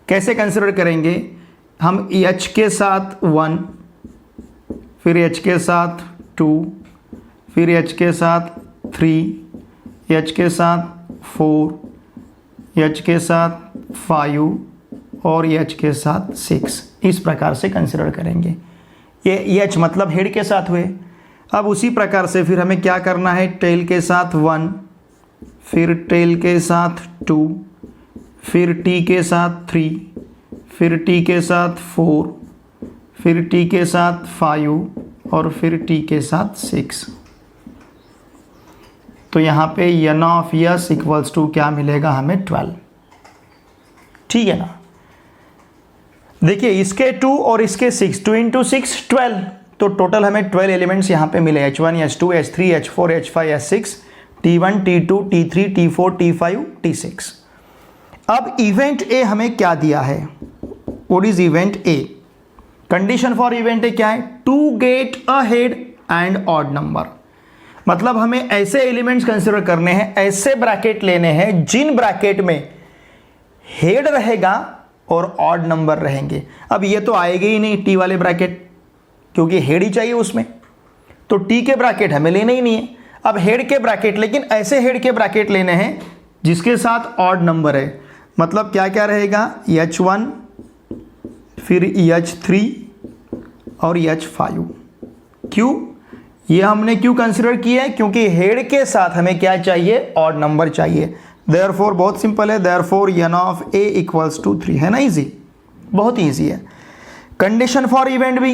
कैसे कंसिडर करेंगे हम, H के साथ 1, फिर H के साथ 2, फिर H के साथ 3, H के साथ 4, H के साथ 5 और H के साथ 6, इस प्रकार से कंसिडर करेंगे। ये H मतलब हेड के साथ हुए। अब उसी प्रकार से फिर हमें क्या करना है, टेल के साथ 1, फिर टेल के साथ 2, फिर T के साथ 3, फिर T के साथ 4, फिर T के साथ 5 और फिर T के साथ 6। तो यहाँ पे n of s equals to क्या मिलेगा हमें, 12। ठीक है ना, देखिए इसके 2 और इसके 6, 2 × 6 12, तो टोटल हमें 12 एलिमेंट्स यहाँ पे मिले, H1 H2 H3 H4 H5 H6, T1 T2 T3 T4 T5 T6। अब इवेंट ए हमें क्या दिया है, what is event A, condition for event A क्या है, to get a head and odd number. मतलब हमें ऐसे एलिमेंट्स कंसिडर करने हैं, ऐसे ब्रैकेट लेने हैं जिन ब्रैकेट में हेड रहेगा और ऑड नंबर रहेंगे। अब ये तो आएगा ही नहीं टी वाले ब्रैकेट, क्योंकि हेड ही चाहिए उसमें, तो टी के ब्रैकेट हमें लेने ही नहीं है। अब हेड के ब्रैकेट, लेकिन ऐसे हेड के ब्रैकेट लेने हैं जिसके साथ ऑड नंबर है। मतलब क्या क्या रहेगा, H1, फिर H3 और H5। क्यों, ये हमने क्यों कंसिडर किया है, क्योंकि हेड के साथ हमें क्या चाहिए, ऑड नंबर चाहिए। देयरफॉर बहुत सिंपल है, therefore n of a equals to 3, है ना, इजी, बहुत ईजी है। Condition for event B,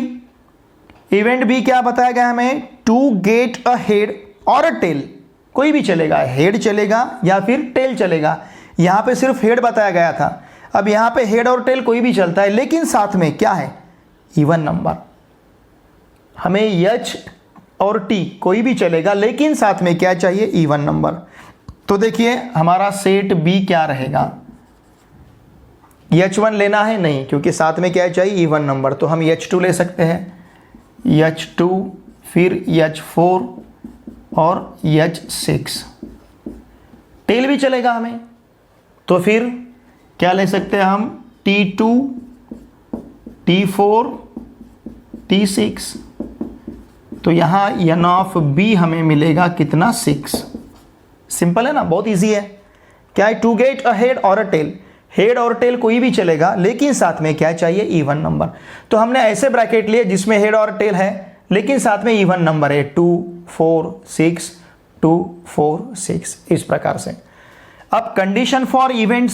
event B क्या बताया गया हमें, टू गेट अ हेड और अ टेल, कोई भी चलेगा, हेड चलेगा या फिर टेल चलेगा। यहाँ पे सिर्फ हेड बताया गया था, अब यहाँ पे हेड और टेल कोई भी चलता है, लेकिन साथ में क्या है, इवन नंबर। हमें H और T कोई भी चलेगा, लेकिन साथ में क्या चाहिए, इवन नंबर। तो देखिए हमारा सेट B क्या रहेगा, H1 लेना है नहीं, क्योंकि साथ में क्या चाहिए, इवन नंबर, तो हम H2 ले सकते हैं, H2 फिर H4 और H6। टेल भी चलेगा हमें, तो फिर क्या ले सकते हैं हम, T2 T4 T6। तो यहाँ n ऑफ b हमें मिलेगा कितना, 6। सिंपल है ना, बहुत इजी है। क्या है, टू गेट अ हेड और अ टेल, हेड और टेल कोई भी चलेगा, लेकिन साथ में क्या चाहिए, इवन नंबर। तो हमने ऐसे ब्रैकेट लिए जिसमें हेड और टेल है लेकिन साथ में इवन नंबर है, 2 4 6 2 4 6, इस प्रकार से। अब कंडीशन फॉर इवेंट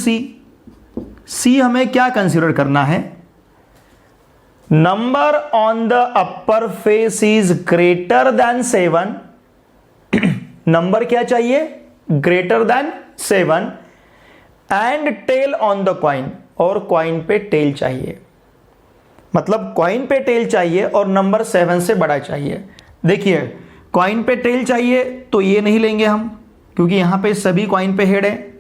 सी हमें क्या कंसीडर करना है, number on the upper face is greater than 7, number क्या चाहिए, greater than 7, and tail on the coin, और कॉइन पे टेल चाहिए, मतलब कॉइन पे टेल चाहिए और नंबर 7 से बड़ा चाहिए। देखिए कॉइन पे टेल चाहिए तो ये नहीं लेंगे हम, क्योंकि यहां पे सभी कॉइन पे हेड है।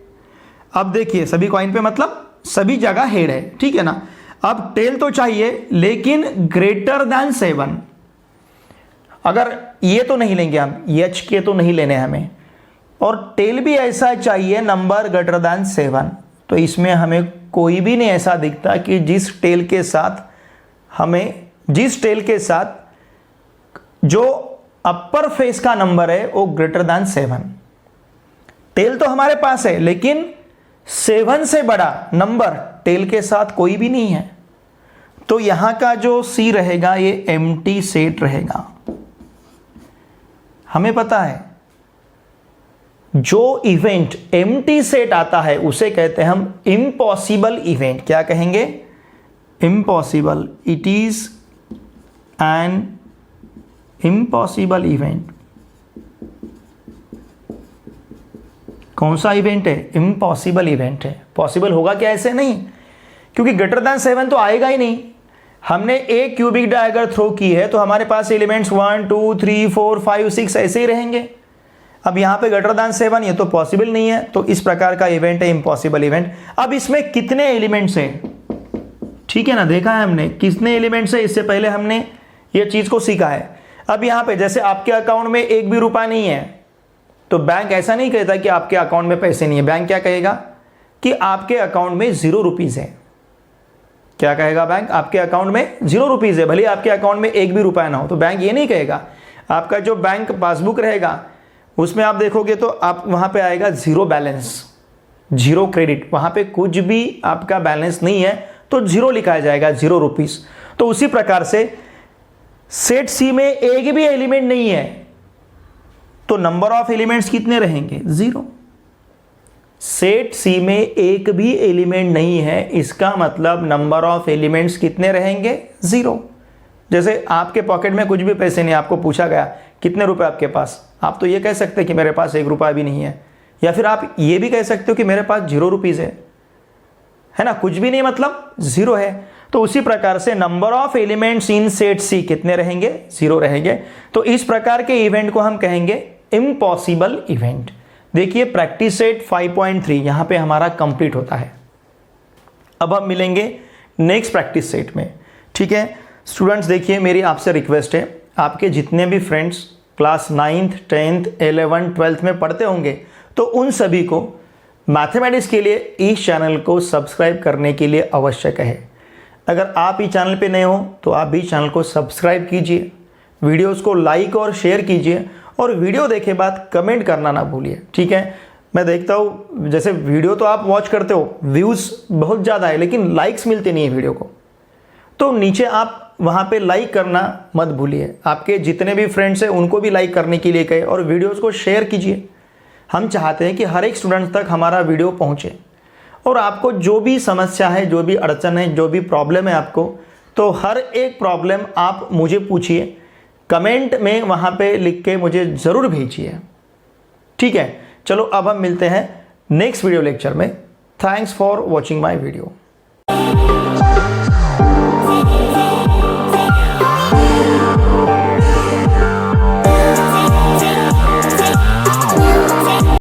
अब देखिए सभी कॉइन पे मतलब सभी जगह हेड है, ठीक है ना। अब टेल तो चाहिए लेकिन ग्रेटर देन 7, अगर ये तो नहीं लेंगे हम, एच के तो नहीं लेने हमें, और टेल भी ऐसा चाहिए नंबर ग्रेटर देन 7। तो इसमें हमें कोई भी नहीं ऐसा दिखता कि जिस टेल के साथ जो अपर फेस का नंबर है वो ग्रेटर देन 7। टेल तो हमारे पास है लेकिन 7 से बड़ा नंबर टेल के साथ कोई भी नहीं है। तो यहां का जो सी रहेगा ये एम्प्टी सेट रहेगा। हमें पता है जो इवेंट एम्प्टी सेट आता है उसे कहते हैं हम इम्पॉसिबल इवेंट। क्या कहेंगे, impossible, it is an impossible event. कौन सा इवेंट है, इम्पॉसिबल इवेंट है। पॉसिबल होगा क्या, ऐसे नहीं, क्योंकि ग्रेटर देन 7 तो आएगा ही नहीं। हमने एक क्यूबिक डायगर थ्रो की है तो हमारे पास एलिमेंट्स 1 2 3 4 5 6 ऐसे ही रहेंगे। अब यहां पे ग्रेटर देन 7 ये तो पॉसिबल नहीं है, तो इस प्रकार का इवेंट है इम्पॉसिबल इवेंट। अब इसमें कितने एलिमेंट्स हैं, ठीक है ना, देखा है हमने कितने एलिमेंट्स है, इससे पहले हमने ये चीज को सीखा है। अब यहां पे जैसे आपके अकाउंट में एक भी रुपया नहीं है तो बैंक ऐसा नहीं कहता कि आपके अकाउंट में पैसे नहीं है। बैंक क्या कहेगा कि आपके अकाउंट में 0 रुपीज है। क्या कहेगा बैंक, आपके अकाउंट में 0 रुपीज है, भले आपके अकाउंट में एक भी रुपया ना हो। तो बैंक ये नहीं कहेगा, आपका जो बैंक पासबुक रहेगा उसमें आप देखोगे तो आप वहां पे आएगा 0 बैलेंस, 0 क्रेडिट, वहां पे कुछ भी आपका बैलेंस नहीं है तो 0 लिखा जाएगा, 0 रुपीज। तो उसी प्रकार से सेट सी में एक भी एलिमेंट नहीं है तो नंबर ऑफ एलिमेंट्स कितने रहेंगे, 0। सेट सी में एक भी एलिमेंट नहीं है, इसका मतलब नंबर ऑफ एलिमेंट्स कितने रहेंगे, 0। जैसे आपके पॉकेट में कुछ भी पैसे नहीं, आपको पूछा गया कितने रुपए आपके पास, आप तो ये कह सकते हैं कि मेरे पास 1 रुपया भी नहीं है, या फिर आप ये भी कह सकते हो कि मेरे पास 0 रुपीज है ना, कुछ भी नहीं मतलब 0 है। तो उसी प्रकार से number of elements in set C कितने रहेंगे, 0 रहेंगे। तो इस प्रकार के इवेंट को हम कहेंगे इम्पॉसिबल इवेंट। देखिए प्रैक्टिस सेट 5.3 यहां पे हमारा कंप्लीट होता है। अब हम मिलेंगे नेक्स्ट प्रैक्टिस सेट में, ठीक है स्टूडेंट्स। देखिए मेरी आपसे रिक्वेस्ट है, आपके जितने भी friends class 9th 10th 11th 12th में पढ़ते होंगे तो उन सभी को मैथमेटिक्स के लिए इस चैनल को सब्सक्राइब करने के लिए आवश्यक है। अगर आप इस चैनल पे नए हो तो आप भी चैनल को सब्सक्राइब कीजिए, वीडियोस को लाइक और शेयर कीजिए, और वीडियो देखे बाद कमेंट करना ना भूलिए, ठीक है। मैं देखता हूँ जैसे वीडियो तो आप वॉच करते हो, व्यूज़ बहुत ज़्यादा है लेकिन लाइक्स मिलते नहीं है वीडियो को, तो नीचे आप वहाँ पे लाइक करना मत भूलिए। आपके जितने भी फ्रेंड्स हैं उनको भी लाइक करने के लिए कहें और वीडियोस को शेयर कीजिए। हम चाहते हैं कि हर एक स्टूडेंट तक हमारा वीडियो पहुँचे, और आपको जो भी समस्या है, जो भी अड़चन है, जो भी प्रॉब्लम है आपको, तो हर एक प्रॉब्लम आप मुझे पूछिए, कमेंट में वहाँ पे लिख के मुझे ज़रूर भेजिए, ठीक है। चलो अब हम मिलते हैं नेक्स्ट वीडियो लेक्चर में। Thanks for watching my video.